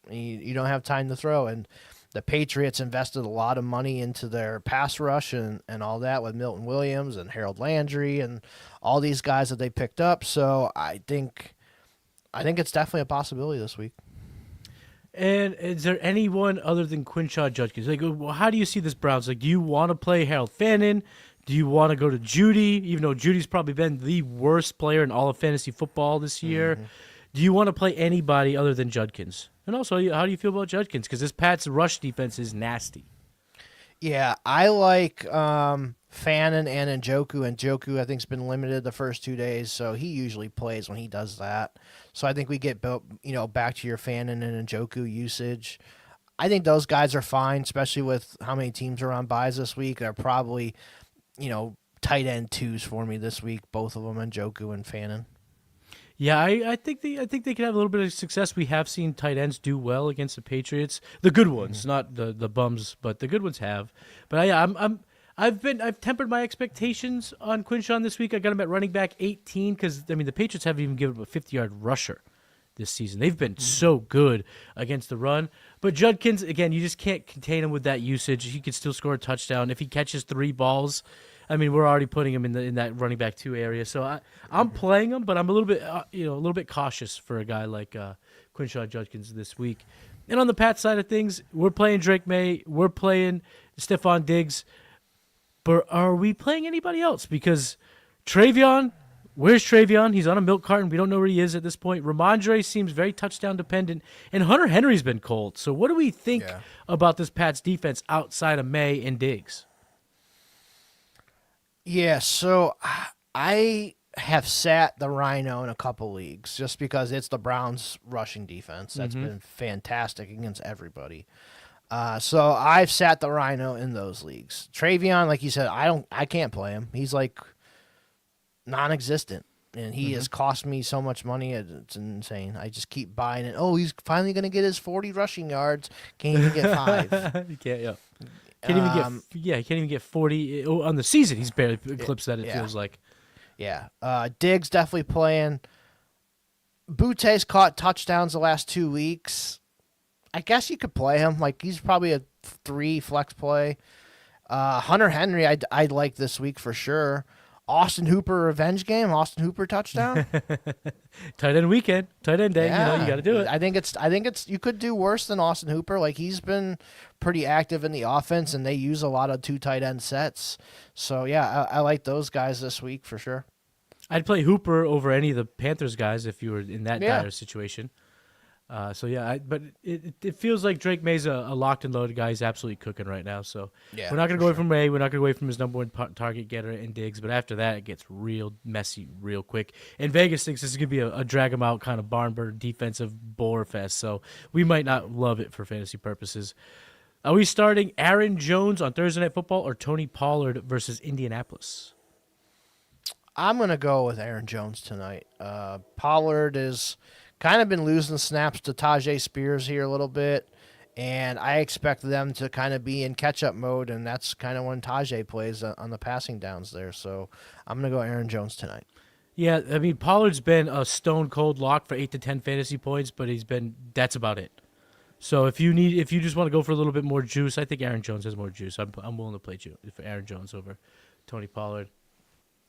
You don't have time to throw. And the Patriots invested a lot of money into their pass rush and all that with Milton Williams and Harold Landry and all these guys that they picked up. So I think it's definitely a possibility this week. And is there anyone other than Quinshaw Judkins? How do you see this Browns? Do you want to play Harold Fannin? Do you want to go to Judy, even though Judy's probably been the worst player in all of fantasy football this year? Mm-hmm. Do you want to play anybody other than Judkins? And also, how do you feel about Judkins? Because this Pats rush defense is nasty. Yeah, I like Fannin and Njoku. Njoku, I think, has been limited the first 2 days, so he usually plays when he does that. So I think we get back to your Fannin and Njoku usage. I think those guys are fine, especially with how many teams are on buys this week. They're probably, tight end 2s for me this week, both of them, Njoku and Fannin. Yeah, I think they can have a little bit of success. We have seen tight ends do well against the Patriots, the good ones, not the bums, but the good ones have. But I've tempered my expectations on Quinshaw this week. I got him at running back 18 because the Patriots haven't even given him a 50-yard rusher this season. They've been so good against the run. But Judkins, again, you just can't contain him with that usage. He can still score a touchdown if he catches 3 balls. We're already putting him in that running back 2 area. So I'm playing him, but I'm a little bit cautious for a guy like Quinshaw Judkins this week. And on the Pat side of things, we're playing Drake May, we're playing Stephon Diggs. But are we playing anybody else? Because Travion, where's Travion? He's on a milk carton. We don't know where he is at this point. Ramondre seems very touchdown dependent. And Hunter Henry's been cold. So what do we think about this Pats defense outside of May and Diggs? Yeah, so I have sat the Rhino in a couple leagues just because it's the Browns rushing defense. That's been fantastic against everybody. So I've sat the Rhino in those leagues. Travion, like you said, I can't play him. He's non-existent, and he has cost me so much money. It's insane. I just keep buying it. Oh, he's finally going to get his 40 rushing yards. Can't even get 5. He can't. Yeah. He can't even get 40 on the season. He's barely eclipsed that. It feels like. Yeah. Diggs definitely playing. Butte's caught touchdowns the last 2 weeks. I guess you could play him. He's probably a 3 flex play. Hunter Henry, I'd like this week for sure. Austin Hooper revenge game. Austin Hooper touchdown. Tight end weekend. Tight end day. Yeah. You got to do it. I think it's. You could do worse than Austin Hooper. He's been pretty active in the offense, and they use a lot of 2 tight end sets. So yeah, I like those guys this week for sure. I'd play Hooper over any of the Panthers guys if you were in that dire situation. But it feels like Drake May's a locked and loaded guy. He's absolutely cooking right now. So Yeah, we're not going to go for away from May. We're not going to go away from his number one target getter in Diggs. But after that, it gets real messy real quick. And Vegas thinks this is going to be a drag him out kind of barn burner defensive bore fest. So we might not love it for fantasy purposes. Are we starting Aaron Jones on Thursday Night Football or Tony Pollard versus Indianapolis? I'm going to go with Aaron Jones tonight. Pollard is kind of been losing snaps to Tajay Spears here a little bit, and I expect them to kind of be in catch-up mode, and that's kind of when Tajay plays on the passing downs there. So I'm going to go Aaron Jones tonight. Yeah, I mean, Pollard's been a stone-cold lock for 8 to 10 fantasy points, but that's about it. So if you just want to go for a little bit more juice, I think Aaron Jones has more juice. I'm willing to play for Aaron Jones over Tony Pollard.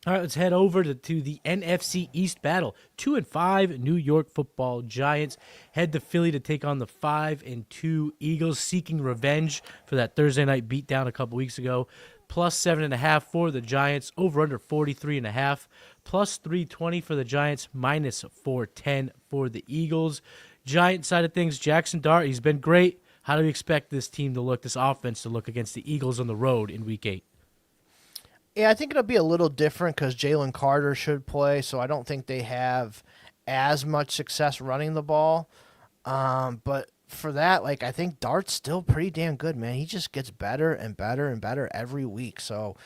All right, let's head over to the NFC East battle. 2-5 New York Football Giants head to Philly to take on the 5-2 Eagles, seeking revenge for that Thursday night beatdown a couple weeks ago. Plus 7.5 for the Giants, over under 43.5. Plus 320 for the Giants, minus 410 for the Eagles. Giant side of things, Jackson Dart, he's been great. How do we expect this team to look, this offense to look against the Eagles on the road in Week 8? Yeah, I think it'll be a little different because Jalen Carter should play, so I don't think they have as much success running the ball. But for that, I think Dart's still pretty damn good, man. He just gets better and better and better every week. So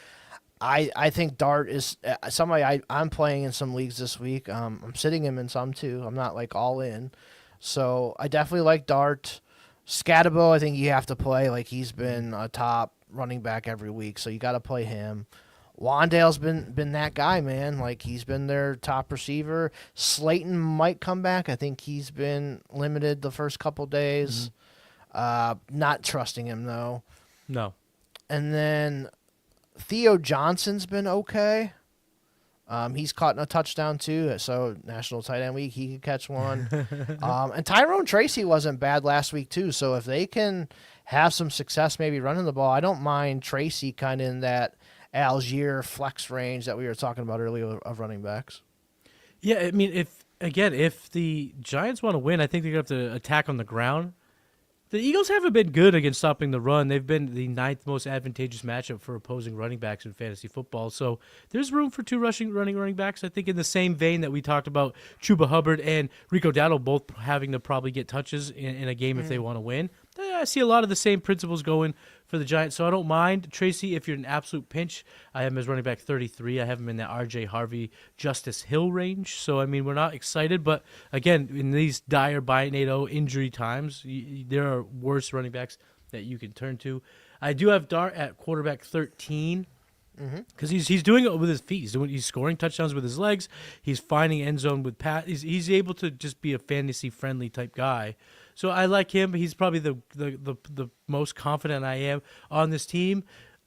I think Dart is somebody I'm playing in some leagues this week. I'm sitting him in some too. I'm not all in. So I definitely like Dart. Scatabo, I think you have to play. He's been a top running back every week, so you got to play him. Wandale's been that guy, man. He's been their top receiver. Slayton might come back. I think he's been limited the first couple days. Not trusting him, though. No. And then Theo Johnson's been okay. He's caught a touchdown, too. So National Tight End Week, he could catch one. And Tyrone Tracy wasn't bad last week, too. So if they can have some success maybe running the ball, I don't mind Tracy kind of in that Algier flex range that we were talking about earlier of running backs. Yeah, I mean, if the Giants want to win, I think they're going to have to attack on the ground. The Eagles haven't been good against stopping the run. They've been the 9th most advantageous matchup for opposing running backs in fantasy football. So there's room for two running backs. I think in the same vein that we talked about Chuba Hubbard and Rico Dowdle both having to probably get touches in a game if they want to win. I see a lot of the same principles going for the Giants, so I don't mind. Tracy, if you're in an absolute pinch, I have him as running back 33. I have him in the R.J. Harvey, Justice Hill range. So, I mean, we're not excited, but, again, in these dire Bionado injury times, there are worse running backs that you can turn to. I do have Dart at quarterback 13 because he's doing it with his feet. He's scoring touchdowns with his legs. He's finding end zone with pass. He's able to just be a fantasy-friendly type guy. So I like him. He's probably the most confident I am on this team.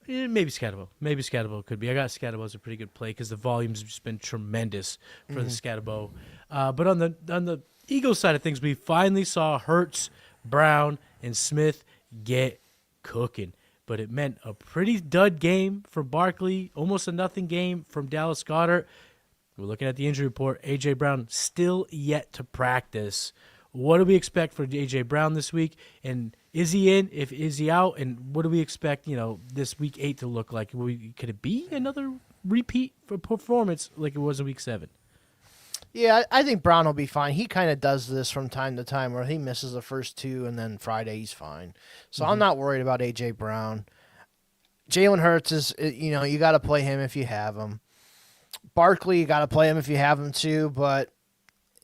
Maybe Scatabo. Maybe Scatabo could be. I got Scatabo as a pretty good play because the volume's just been tremendous for the Scatabo. But on the Eagles side of things, we finally saw Hurts, Brown, and Smith get cooking. But it meant a pretty dud game for Barkley, almost a nothing game from Dallas Goedert. We're looking at the injury report. A.J. Brown still yet to practice. What do we expect for A.J. Brown this week? And is he in? Is he out? And what do we expect, this Week 8 to look like? Could it be another repeat for performance like it was in Week 7? Yeah, I think Brown will be fine. He kind of does this from time to time where he misses the first two and then Friday he's fine. So I'm not worried about A.J. Brown. Jalen Hurts is, you got to play him if you have him. Barkley, you got to play him if you have him too, but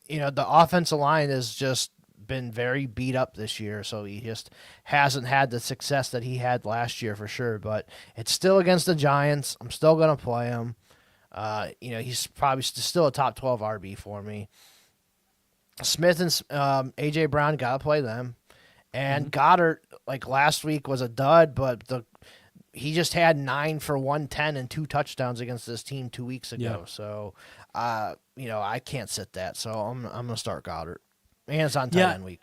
the offensive line has just been very beat up this year, so he just hasn't had the success that he had last year for sure. But it's still against the Giants. I'm still going to play him. He's probably still a top 12 RB for me. Smith and A.J. Brown, got to play them. And Goddard, last week, was a dud, but he just had 9 for 110 and 2 touchdowns against this team 2 weeks ago. Yeah. So, I can't sit that. So I'm going to start Goddard. And it's on tight end week.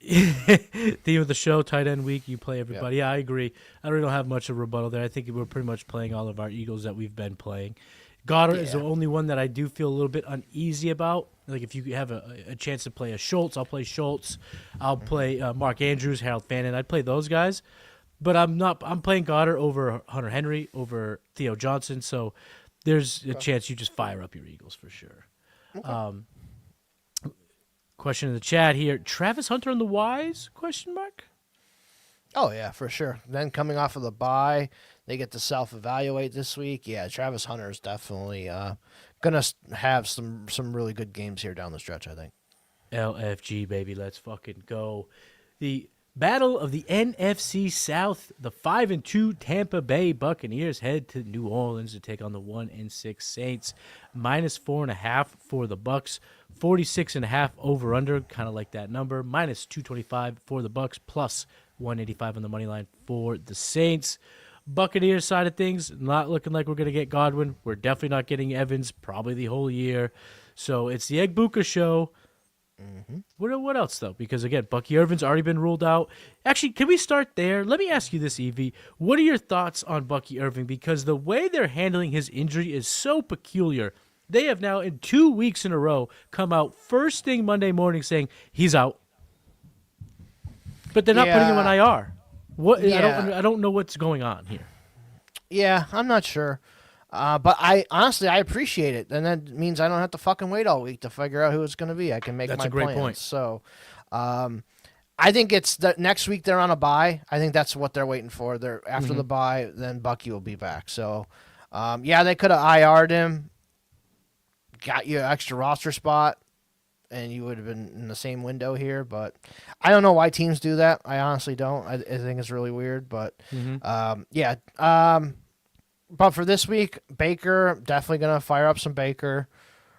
Theme of the show, tight end week. You play everybody. Yeah, I agree. I really don't have much of a rebuttal there. I think we're pretty much playing all of our Eagles that we've been playing. Goddard is the only one that I do feel a little bit uneasy about. Like if you have a chance to play a Schultz, I'll play Schultz. I'll play Mark Andrews, Harold Fannin. I'd play those guys. But I'm playing Goddard over Hunter Henry, over Theo Johnson. So there's a chance you just fire up your Eagles for sure. Okay. Question in the chat here. Travis Hunter on the Wise? Question mark? Oh, yeah, for sure. Then coming off of the bye, they get to self-evaluate this week. Yeah, Travis Hunter is definitely going to have some really good games here down the stretch, I think. LFG, baby. Let's fucking go. The battle of the NFC South. The 5-2 Tampa Bay Buccaneers head to New Orleans to take on the 1-6 Saints. -4.5 for the Bucs. 46.5 over/under, kind of like that number. -225 for the Bucs, plus 185 on the money line for the Saints. Buccaneers side of things, not looking like we're going to get Godwin. We're definitely not getting Evans, probably the whole year. So it's the Egbuka show. Mm-hmm. What else, though? Because, again, Bucky Irvin's already been ruled out. Actually, can we start there? Let me ask you this, Evie. What are your thoughts on Bucky Irving? Because the way they're handling his injury is so peculiar. They have now, in 2 weeks in a row, come out first thing Monday morning saying he's out. But they're not putting him on IR. What? Yeah. I don't know what's going on here. Yeah, I'm not sure. But I honestly appreciate it, and that means I don't have to fucking wait all week to figure out who it's going to be. I can make my plans. That's a great point. So, I think it's the next week they're on a bye. I think that's what they're waiting for. They're after the bye, then Bucky will be back. So, they could have IR'd him, got you an extra roster spot, and you would have been in the same window here. But I don't know why teams do that. I honestly don't. I think it's really weird. But but for this week, Baker, definitely going to fire up some Baker.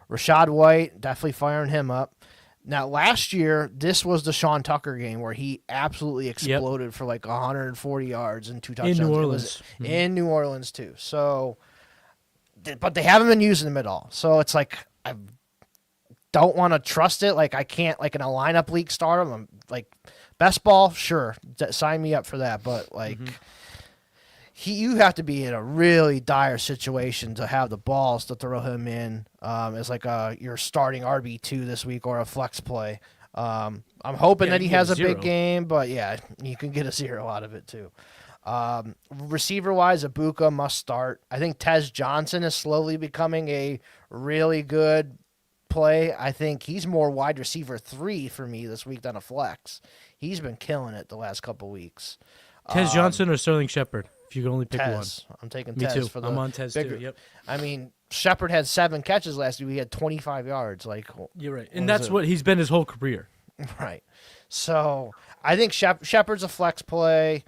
Rashad White, definitely firing him up. Now, last year, this was the Sean Tucker game where he absolutely exploded for like 140 yards and 2 touchdowns. In New Orleans. In New Orleans, too. So, but they haven't been using him at all. So, it's like, I don't want to trust it. Like, I can't, like in a lineup league, start him. I'm like, best ball, sure. Sign me up for that. But, like... You have to be in a really dire situation to have the balls to throw him in as like your starting RB2 this week or a flex play. I'm hoping that he has a big game, but yeah, you can get a 0 out of it too. Receiver-wise, Ibuka must start. I think Tez Johnson is slowly becoming a really good play. I think he's more wide receiver 3 for me this week than a flex. He's been killing it the last couple weeks. Tez Johnson or Sterling Shepard? If you can only pick Tez. one. I'm taking Me Tez too. for the I'm on Tez bigger. too. Yep. I mean, Shepard had 7 catches last week. He had 25 yards. Like you're right, and that's what he's been his whole career. Right. So I think Shepard's a flex play.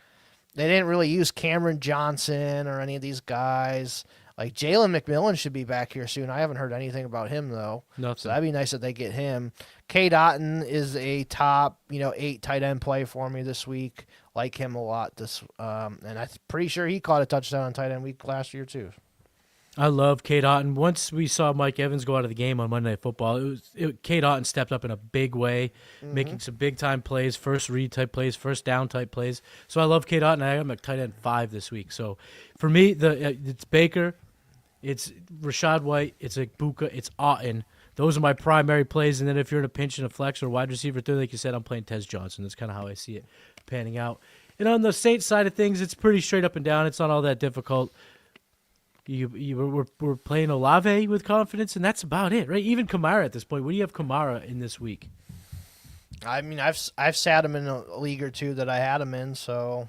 They didn't really use Cameron Johnson or any of these guys. Like Jalen McMillan should be back here soon. I haven't heard anything about him though. Nothing. So that'd be nice that they get him. K. Dotton is a top 8 tight end play for me this week. Like him a lot. And I'm pretty sure he caught a touchdown on tight end week last year too. I love K. Dotton. Once we saw Mike Evans go out of the game on Monday Night Football, K. Dotton stepped up in a big way, making some big time plays, first read type plays, first down type plays. So I love K. Dotton. I am a tight end 5 this week. So for me, it's Baker, it's Rashad White, it's Ibuka, it's Otton. Those are my primary plays. And then if you're in a pinch in a flex or wide receiver 3, like you said, I'm playing Tez Johnson. That's kind of how I see it panning out. And on the Saints side of things, it's pretty straight up and down. It's not all that difficult. We're playing Olave with confidence, and that's about it, right? Even Kamara at this point. What do you have Kamara in this week? I mean, I've sat him in a league or two that I had him in, so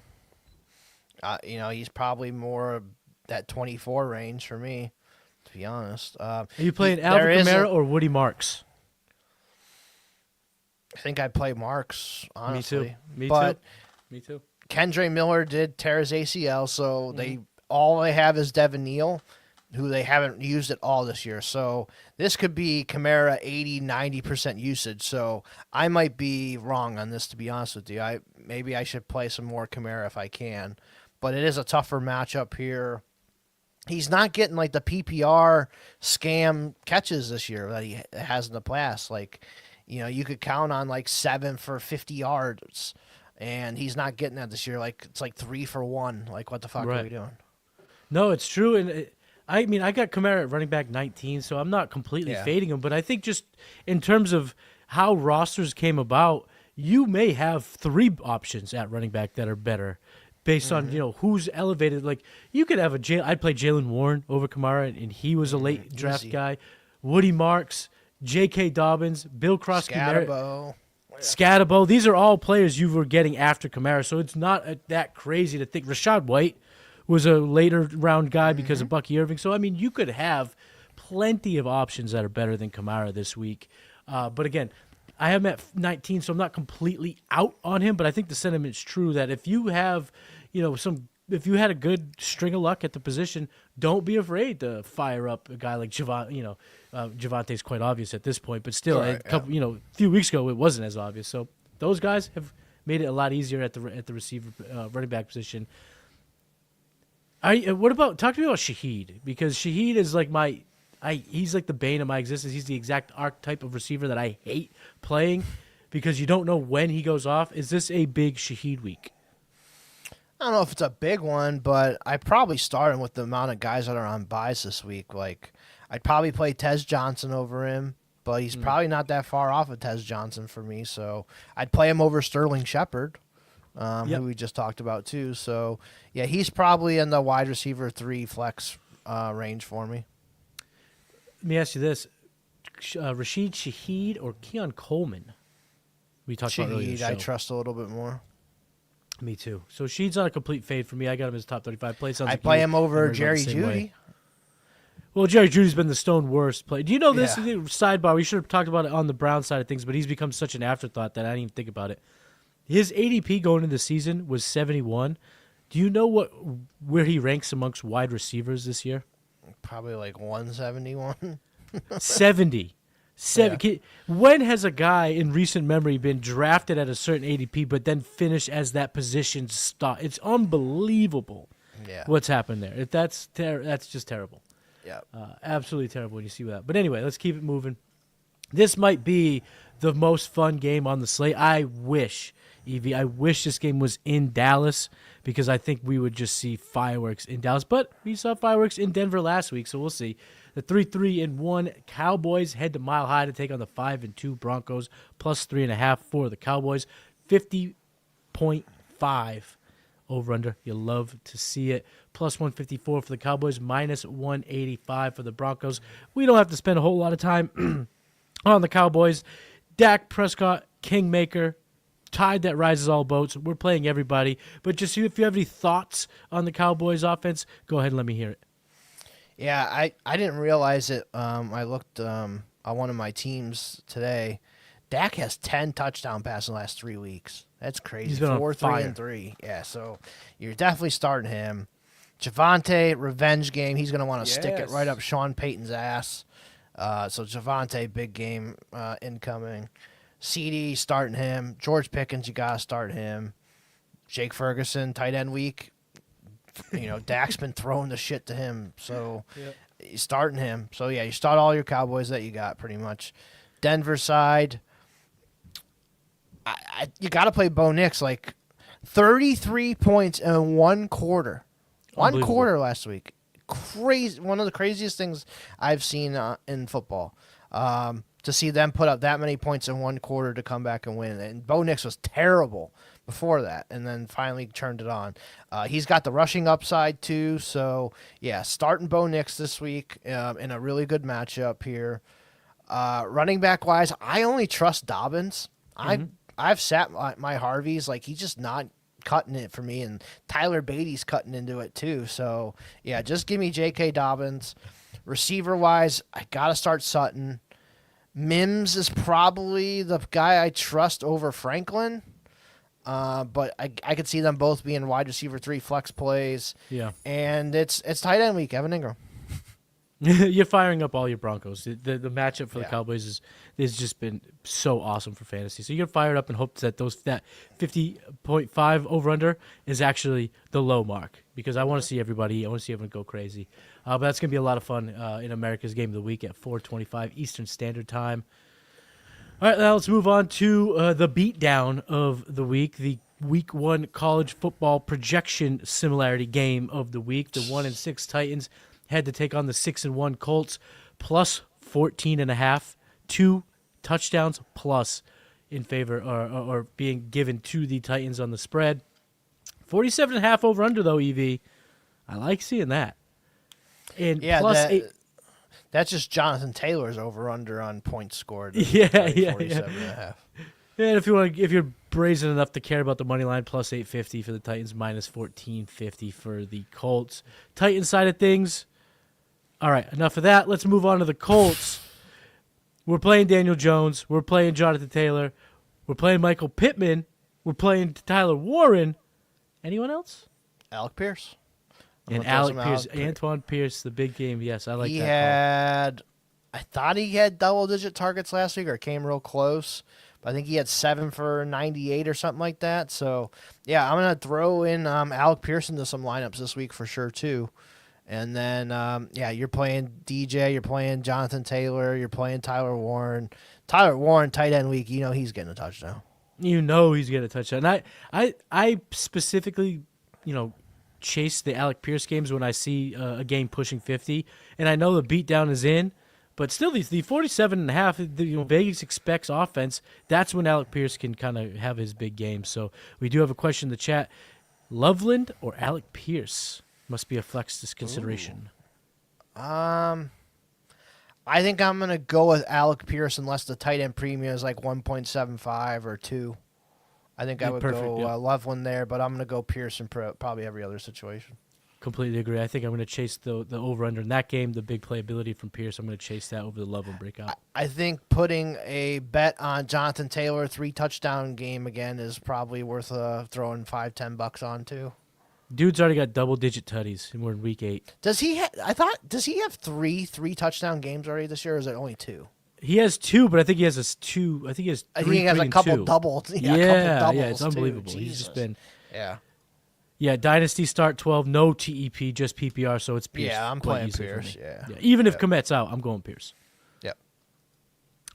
he's probably more that 24 range for me, to be honest. Are you playing Alvin Kamara or Woody Marks? I think I'd play Marks, honestly. Me too. Kendre Miller did tear his ACL, so all they have is Devin Neal, who they haven't used at all this year. So this could be Kamara 80-90% usage. So I might be wrong on this, to be honest with you. Maybe I should play some more Kamara if I can. But it is a tougher matchup here. He's not getting like the PPR scam catches this year that he has in the past. Like, you could count on like 7 for 50 yards, and he's not getting that this year. Like, it's like 3 for 1. Like, what the fuck are we doing? No, it's true, and I mean, I got Kamara at running back 19, so I'm not completely Yeah. fading him. But I think just in terms of how rosters came about, you may have 3 options at running back that are better based on, who's elevated. Like, you could have I'd play Jalen Warren over Kamara, and he was a late draft Easy. guy. Woody Marks, J.K. Dobbins, Bill Krosky, Scatabo. These are all players you were getting after Kamara, so it's not that crazy to think. Rashad White was a later round guy because of Bucky Irving. So, I mean, you could have plenty of options that are better than Kamara this week. But again, I have him at 19, so I'm not completely out on him, but I think the sentiment's true that if you have, if you had a good string of luck at the position, don't be afraid to fire up a guy like Javonte. Javante's quite obvious at this point, but still, a few weeks ago it wasn't as obvious. So those guys have made it a lot easier at the receiver running back position. Talk to me about Shaheed, because Shaheed is like he's like the bane of my existence. He's the exact archetype of receiver that I hate playing because you don't know when he goes off. Is this a big Shaheed week? I don't know if it's a big one, but I probably start him with the amount of guys that are on buys this week. Like, I'd probably play Tez Johnson over him, but he's probably not that far off of Tez Johnson for me. So I'd play him over Sterling Shepard, who we just talked about too. So, yeah, he's probably in the wide receiver 3 flex range for me. Let me ask you this. Rashid Shaheed or Keon Coleman? We talked about earlier in the show. I trust a little bit more. Me too. So Shaheed's not a complete fade for me. I got him as top 35 play. I play him over Jerry Jeudy. Well, Jerry Judy's been the stone worst play. Do you know this? Sidebar, we should have talked about it on the Brown side of things, but he's become such an afterthought that I didn't even think about it. His ADP going into the season was 71. Do you know where he ranks amongst wide receivers this year? Probably like 171. 70. When has a guy in recent memory been drafted at a certain ADP but then finished as that position stop? It's unbelievable what's happened there. That's just terrible. Yeah, absolutely terrible when you see that. But anyway, let's keep it moving. This might be the most fun game on the slate. I wish this game was in Dallas because I think we would just see fireworks in Dallas. But we saw fireworks in Denver last week, so we'll see. The 3-3-1 Cowboys head to Mile High to take on the 5-2 Broncos, plus 3.5 for the Cowboys. 50.5 over-under. You love to see it. Plus 154 for the Cowboys, minus 185 for the Broncos. We don't have to spend a whole lot of time on the Cowboys. Dak Prescott, Kingmaker, tide that rises all boats. We're playing everybody. But just if you have any thoughts on the Cowboys offense, go ahead and let me hear it. Yeah, I didn't realize it. I looked on one of my teams today. Dak has 10 touchdown passes in the last 3 weeks. That's crazy. He's been 4, 3, and 3. Yeah, so you're definitely starting him. Javonte, revenge game. He's going to want to stick it right up Sean Payton's ass. So Javonte, big game incoming. CD, starting him. George Pickens, you got to start him. Jake Ferguson, tight end week. Dak's been throwing the shit to him, so you're starting him. So, yeah, you start all your Cowboys that you got pretty much. Denver side, you got to play Bo Nix. Like, 33 points in 1 quarter. 1 quarter last week. Crazy. One of the craziest things I've seen in football. To see them put up that many points in 1 quarter to come back and win. And Bo Nix was terrible before that, and then finally turned it on. He's got the rushing upside too, so yeah, starting Bo Nix this week in a really good matchup here. Running back wise, I only trust Dobbins. I've sat my Harveys, like he's just not cutting it for me, and Tyler Beatty's cutting into it too. So yeah, just give me J.K. Dobbins. Receiver wise, I gotta start Sutton. Mims is probably the guy I trust over Franklin. But I could see them both being wide receiver 3 flex plays. Yeah. And it's tight end week, Evan Ingram. You're firing up all your Broncos. The matchup for the Cowboys has just been so awesome for fantasy. So you're fired up in hopes that that 50.5 over-under is actually the low mark, because I want to see everybody. I want to see everyone go crazy. But that's going to be a lot of fun in America's Game of the Week at 4:25 Eastern Standard Time. All right, now let's move on to the beatdown of the week, the Week 1 college football projection similarity game of the week. The 1-6 Titans had to take on the 6-1 Colts, plus 14.5, 2 touchdowns plus in favor or being given to the Titans on the spread. 47.5 over under though, EV. I like seeing that. And plus 8. That's just Jonathan Taylor's over under on points scored. 47.5. And if you're brazen enough to care about the money line, plus 850 for the Titans, minus 1450 for the Colts. Titans side of things. All right, enough of that. Let's move on to the Colts. We're playing Daniel Jones. We're playing Jonathan Taylor. We're playing Michael Pittman. We're playing Tyler Warren. Anyone else? Alec Pierce. And Alec Pierce. Antoine Pierce, the big game. Yes, I like he that I thought he had double-digit targets last week or came real close. But I think he had 7 for 98 or something like that. So, yeah, I'm going to throw in Alec Pierce into some lineups this week for sure, too. And then, you're playing DJ, you're playing Jonathan Taylor, you're playing Tyler Warren. Tyler Warren, tight end week, he's getting a touchdown. He's getting a touchdown. I specifically, chase the Alec Pierce games when I see a game pushing 50. And I know the beatdown is in, but still the 47.5, Vegas expects offense. That's when Alec Pierce can kind of have his big game. So we do have a question in the chat. Loveland or Alec Pierce? Must be a flex consideration. I think I'm going to go with Alec Pierce unless the tight end premium is like 1.75 or 2. I think I would go Loveland there, but I'm going to go Pierce in probably every other situation. Completely agree. I think I'm going to chase the over-under in that game, the big playability from Pierce. I'm going to chase that over the Loveland breakout. I think putting a bet on Jonathan Taylor 3-touchdown game again is probably worth throwing $5-10 on too. Dude's already got double-digit tutties, and we're in week 8. Does he have 3-touchdown games already this year, or is it only 2? He has 2, but I think he has 2. I think he has 3. I think he has a couple doubles. Yeah, it's unbelievable. Too. He's just been. Yeah, Dynasty start 12, no TEP, just PPR, so it's Pierce. Yeah, I'm playing Pierce. Yeah. Even if Komet's out, I'm going Pierce. Yep.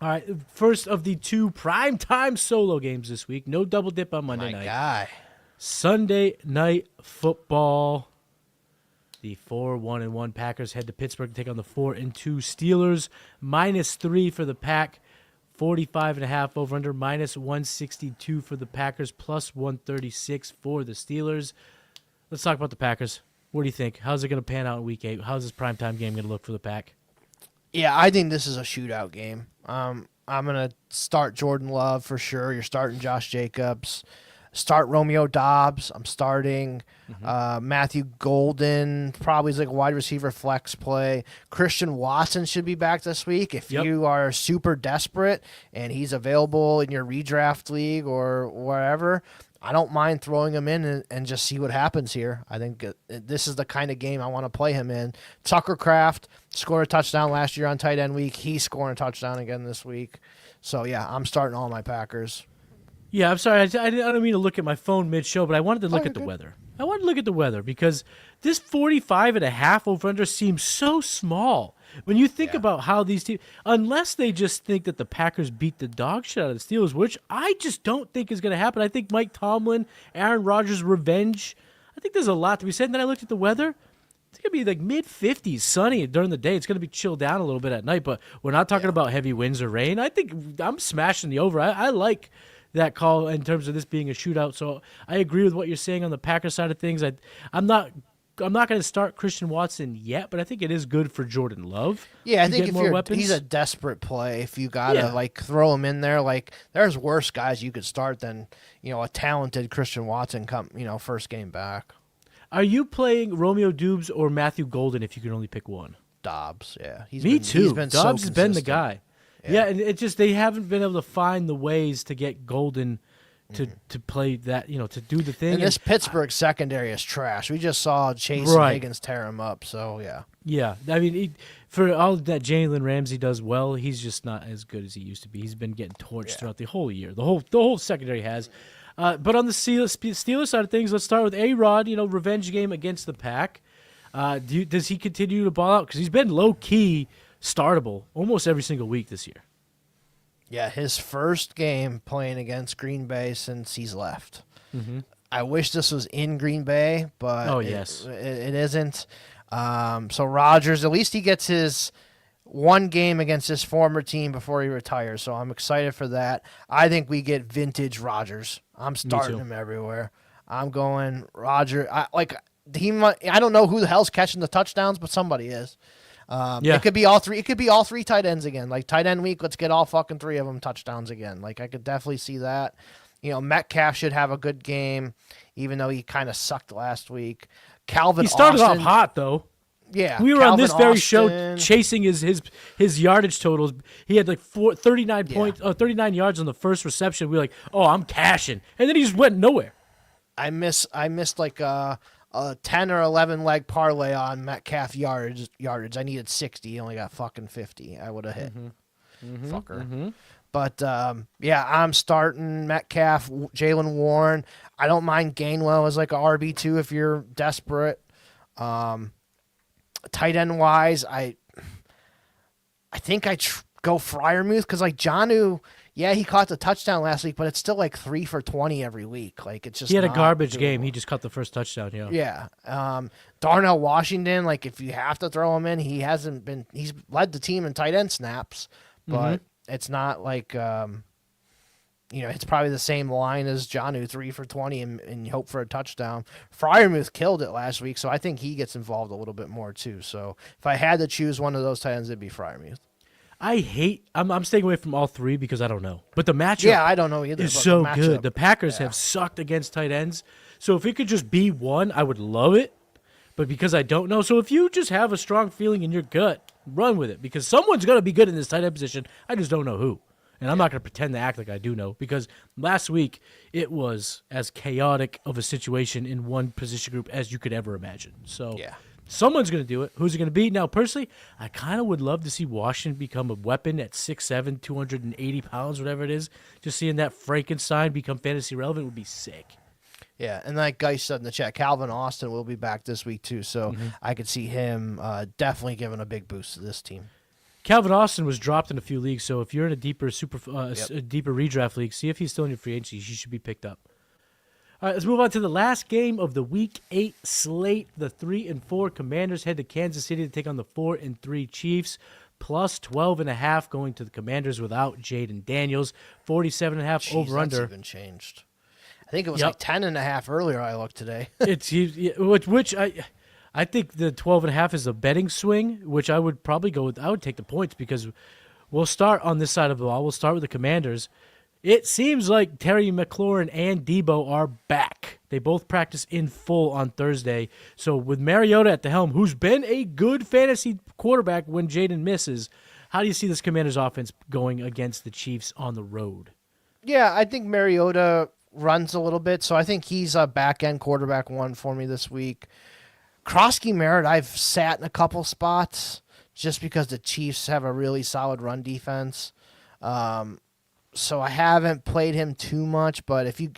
All right, first of the 2 primetime solo games this week. No double dip on Monday night. My guy. Sunday Night Football. The 4-1-1 Packers head to Pittsburgh to take on the 4-2 Steelers. -3 for the Pack. 45.5 over under. -162 for the Packers. Plus 136 for the Steelers. Let's talk about the Packers. What do you think? How's it going to pan out in Week 8? How's this primetime game going to look for the Pack? Yeah, I think this is a shootout game. I'm going to start Jordan Love for sure. You're starting Josh Jacobs. Start Romeo Doubs. I'm starting Matthew Golden. Probably is like a wide receiver flex play. Christian Watson should be back this week. If you are super desperate and he's available in your redraft league or wherever, I don't mind throwing him in and just see what happens here. I think this is the kind of game I want to play him in. Tucker Kraft scored a touchdown last year on tight end week. He's scoring a touchdown again this week. So, yeah, I'm starting all my Packers. Yeah, I'm sorry. I don't mean to look at my phone mid-show, but I wanted to look at the weather. I wanted to look at the weather because this 45.5 over-under seems so small. When you think about how these teams, unless they just think that the Packers beat the dog shit out of the Steelers, which I just don't think is going to happen. I think Mike Tomlin, Aaron Rodgers' revenge, I think there's a lot to be said. And then I looked at the weather. It's going to be like mid-50s, sunny during the day. It's going to be chilled down a little bit at night, but we're not talking about heavy winds or rain. I think I'm smashing the over. I like that call in terms of this being a shootout. So I agree with what you're saying on the Packers side of things. I'm not going to start Christian Watson yet, but I think it is good for Jordan Love. Yeah, I think if he's a desperate play, if you got to throw him in there, there's worse guys you could start than, a talented Christian Watson first game back. Are you playing Romeo Doubs or Matthew Golden if you can only pick one? Doubs, yeah. Me too. Doubs has been the guy. Yeah, and it's just they haven't been able to find the ways to get Golden to play that, to do the thing. And this Pittsburgh secondary is trash. We just saw Chase and Higgins tear him up, so yeah. Yeah, I mean, for all that Jalen Ramsey does well, he's just not as good as he used to be. He's been getting torched throughout the whole year. The whole secondary has. But on the Steelers side of things, let's start with A-Rod, revenge game against the Pack. Does he continue to ball out? Because he's been low-key startable almost every single week this year. Yeah, his first game playing against Green Bay since he's left. Mm-hmm. I wish this was in Green Bay, but it isn't. So Rodgers, at least he gets his one game against his former team before he retires. So I'm excited for that. I think we get vintage Rodgers. I'm starting him everywhere. I'm going Rodgers. I don't know who the hell's catching the touchdowns, but somebody is. It could be all three. It could be all three tight ends again. Like tight end week, let's get all fucking three of them touchdowns again. Like I could definitely see that. Metcalf should have a good game, even though he kind of sucked last week. He started off hot though. Yeah, we were on this very show chasing his yardage totals. He had like 39 yards on the first reception. We were like, oh, I'm cashing, and then he just went nowhere. I missed like a 10 or 11 leg parlay on Metcalf yardage. I needed 60. He only got fucking 50. I would have hit. Fucker. Mm-hmm. But, I'm starting Metcalf, Jalen Warren. I don't mind Gainwell as like a RB2 if you're desperate. Tight end wise, I think I go Freiermuth because like Jonnu, he caught the touchdown last week, but it's still like 3 for 20 every week. Like it's just he had a garbage game. He just caught the first touchdown. Yeah. Darnell Washington, like if you have to throw him in, he's led the team in tight end snaps, but it's not like it's probably the same line as Jonnu, 3 for 20 and hope for a touchdown. Freiermuth killed it last week, so I think he gets involved a little bit more too. So if I had to choose one of those tight ends, it'd be Freiermuth. I'm staying away from all three because I don't know. But the matchup I don't know either. Is so good. The Packers have sucked against tight ends. So if it could just be one, I would love it. But because I don't know, so if you just have a strong feeling in your gut, run with it. Because someone's going to be good in this tight end position. I just don't know who. And I'm not going to pretend to act like I do know. Because last week, it was as chaotic of a situation in one position group as you could ever imagine. So someone's going to do it. Who's it going to be? Now, personally, I kind of would love to see Washington become a weapon at 6'7", 280 pounds, whatever it is. Just seeing that Frankenstein become fantasy relevant would be sick. Yeah, and like Guy said in the chat, Calvin Austin will be back this week too, so I could see him definitely giving a big boost to this team. Calvin Austin was dropped in a few leagues, so if you're in a deeper redraft league, see if he's still in your free agency. He should be picked up. All right, let's move on to the last game of the Week 8 slate. The 3-4 Commanders head to Kansas City to take on the 4-3 Chiefs. Plus 12.5 going to the Commanders without Jaden Daniels. 47.5 over-under. That's even changed. I think it was like 10.5 earlier. I looked today. Which I think the 12.5 is a betting swing, which I would probably go with. I would take the points because we'll start on this side of the ball. We'll start with the Commanders. It seems like Terry McLaurin and Debo are back. They both practice in full on Thursday. So with Mariota at the helm, who's been a good fantasy quarterback when Jaden misses, how do you see this Commanders offense going against the Chiefs on the road? Yeah, I think Mariota runs a little bit, so I think he's a back-end quarterback one for me this week. Krosky Merritt, I've sat in a couple spots just because the Chiefs have a really solid run defense. So I haven't played him too much, but if you,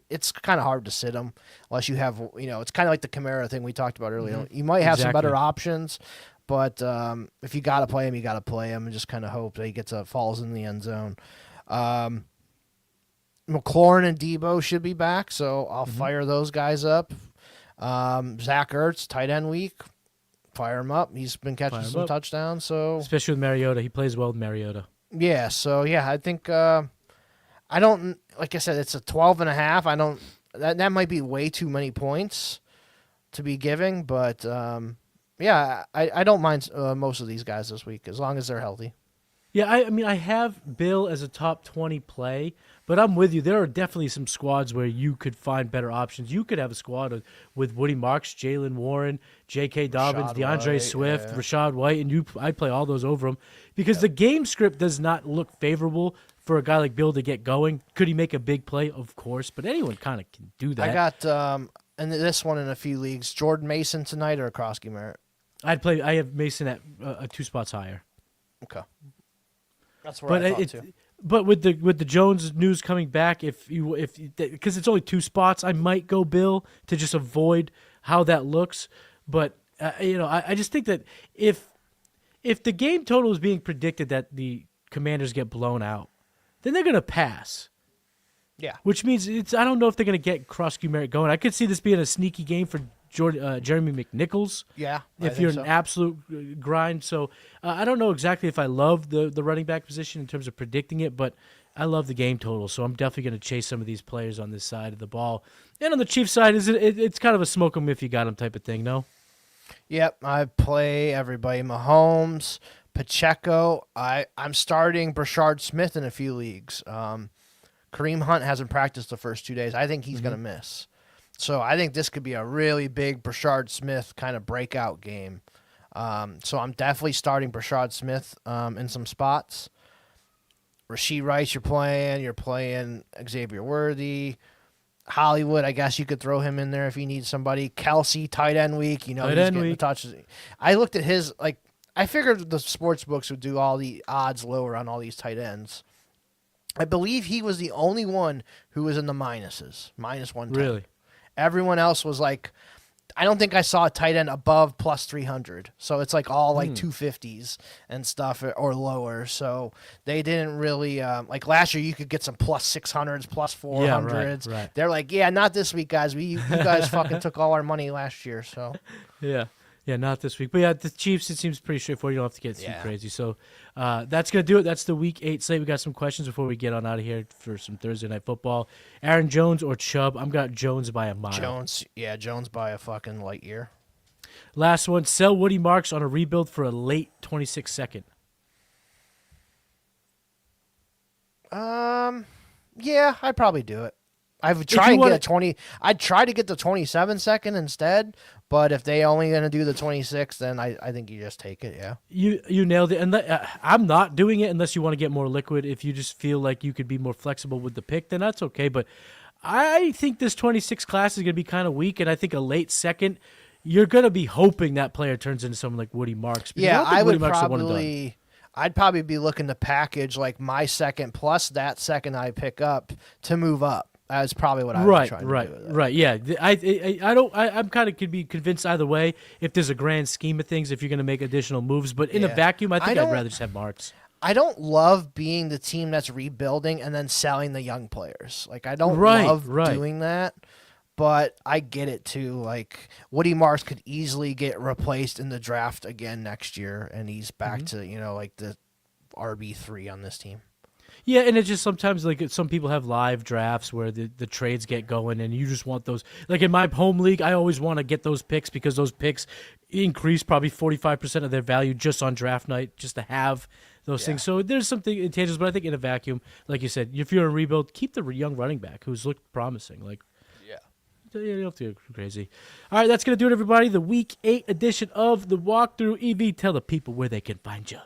it's kind of hard to sit him unless you have, it's kind of like the Kamara thing we talked about earlier. You might have some better options, but if you got to play him, you got to play him and just kind of hope that he falls in the end zone. McLaurin and Debo should be back, so I'll fire those guys up. Zach Ertz, tight end week, fire him up. He's been catching some touchdowns, so especially with Mariota, he plays well with Mariota. Yeah, so I think I don't, like I said, it's a 12.5. I don't, that might be way too many points to be giving, but I don't mind most of these guys this week as long as they're healthy. Yeah, I mean, I have Bill as a top 20 play, but I'm with you. There are definitely some squads where you could find better options. You could have a squad with Woody Marks, Jalen Warren, J.K. Dobbins, DeAndre Swift, Rashad White, and I'd play all those over them because the game script does not look favorable for a guy like Bill to get going. Could he make a big play? Of course, but anyone kind of can do that. I got and this one in a few leagues, Jordan Mason tonight or Krosky Merritt? I have Mason at 2 spots higher. Okay. That's where I thought too. But with the Jones news coming back, because it's only 2 spots, I might go Bill to just avoid how that looks. But I just think that if the game total is being predicted that the Commanders get blown out, then they're going to pass. Yeah. Which means I don't know if they're going to get Krosky Merritt going. I could see this being a sneaky game for Jeremy McNichols. Yeah, if you're an absolute grind. So I don't know exactly if I love the running back position in terms of predicting it, but I love the game total. So I'm definitely going to chase some of these players on this side of the ball. And on the Chiefs side, it's kind of a smoke 'em if you got 'em type of thing, no? Yep, I play everybody. Mahomes, Pacheco. I'm starting Brashard Smith in a few leagues. Kareem Hunt hasn't practiced the first 2 days. I think he's going to miss. So I think this could be a really big Brashard Smith kind of breakout game. So I'm definitely starting Brashard Smith in some spots. Rashee Rice, you're playing Xavier Worthy. Hollywood, I guess you could throw him in there if you need somebody. Kelsey, tight end week, he's getting the touches. I looked at his, I figured the sports books would do all the odds lower on all these tight ends. I believe he was the only one who was in the minuses, -110. Really? Everyone else was I don't think I saw a tight end above plus 300. So it's all 250s and stuff or lower. So they didn't really, last year you could get some plus 600s, plus 400s. Yeah, right. They're not this week, guys. You guys fucking took all our money last year. So yeah. Yeah, not this week. But yeah, the Chiefs, it seems pretty straightforward. You don't have to get too crazy. So that's going to do it. That's the Week 8 slate. We got some questions before we get on out of here for some Thursday Night Football. Aaron Jones or Chubb? I'm got Jones by a mile. Jones by a fucking light year. Last one, sell Woody Marks on a rebuild for a late 26 second. Yeah, I'd probably do it. I'd try to get the 27 second instead, but if they only going to do the 26, then I think you just take it, yeah. You nailed it. And I'm not doing it unless you want to get more liquid. If you just feel like you could be more flexible with the pick, then that's okay. But I think this 26 class is going to be kind of weak, and I think a late second, you're going to be hoping that player turns into someone like Woody Marks. Yeah, I'd probably be looking to package my second plus that second I pick up to move up. That's probably what I was trying to do. Right. Yeah, I'm kind of could be convinced either way if there's a grand scheme of things if you're going to make additional moves. But in a vacuum, I'd rather just have Marks. I don't love being the team that's rebuilding and then selling the young players. I don't love doing that. But I get it too. Woody Marks could easily get replaced in the draft again next year, and he's back to the RB3 on this team. Yeah, and it's just sometimes some people have live drafts where the trades get going and you just want those. In my home league, I always want to get those picks because those picks increase probably 45% of their value just on draft night just to have those things. So there's something intangibles, but I think in a vacuum, like you said, if you're in rebuild, keep the young running back who's looked promising. You don't have to go crazy. All right, that's going to do it, everybody. The Week 8 edition of the Walkthrough. EV, tell the people where they can find you.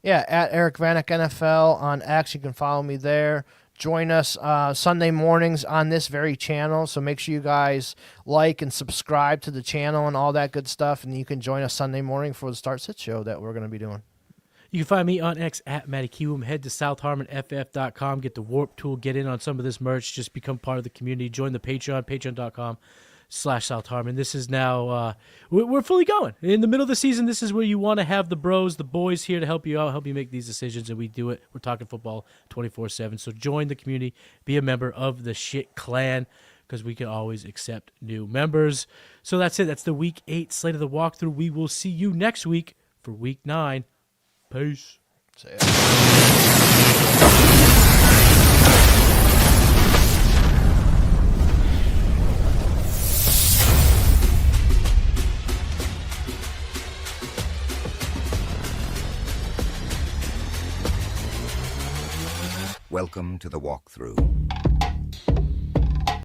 Yeah, at Eric Vanek NFL on X. You can follow me there. Join us Sunday mornings on this very channel. So make sure you guys like and subscribe to the channel and all that good stuff. And you can join us Sunday morning for the Start Sit show that we're going to be doing. You can find me on X at Matty Kiwoom. Head to southharmonff.com. Get the Warp Tool. Get in on some of this merch. Just become part of the community. Join the Patreon, patreon.com/South Harmon. This is now, we're fully going. In the middle of the season, this is where you want to have the bros, the boys here to help you out, help you make these decisions, and we do it. We're talking football 24/7. So join the community. Be a member of the shit clan because we can always accept new members. So that's it. That's the Week 8 slate of the Walkthrough. We will see you next week for Week 9. Peace. Welcome to the Walkthrough.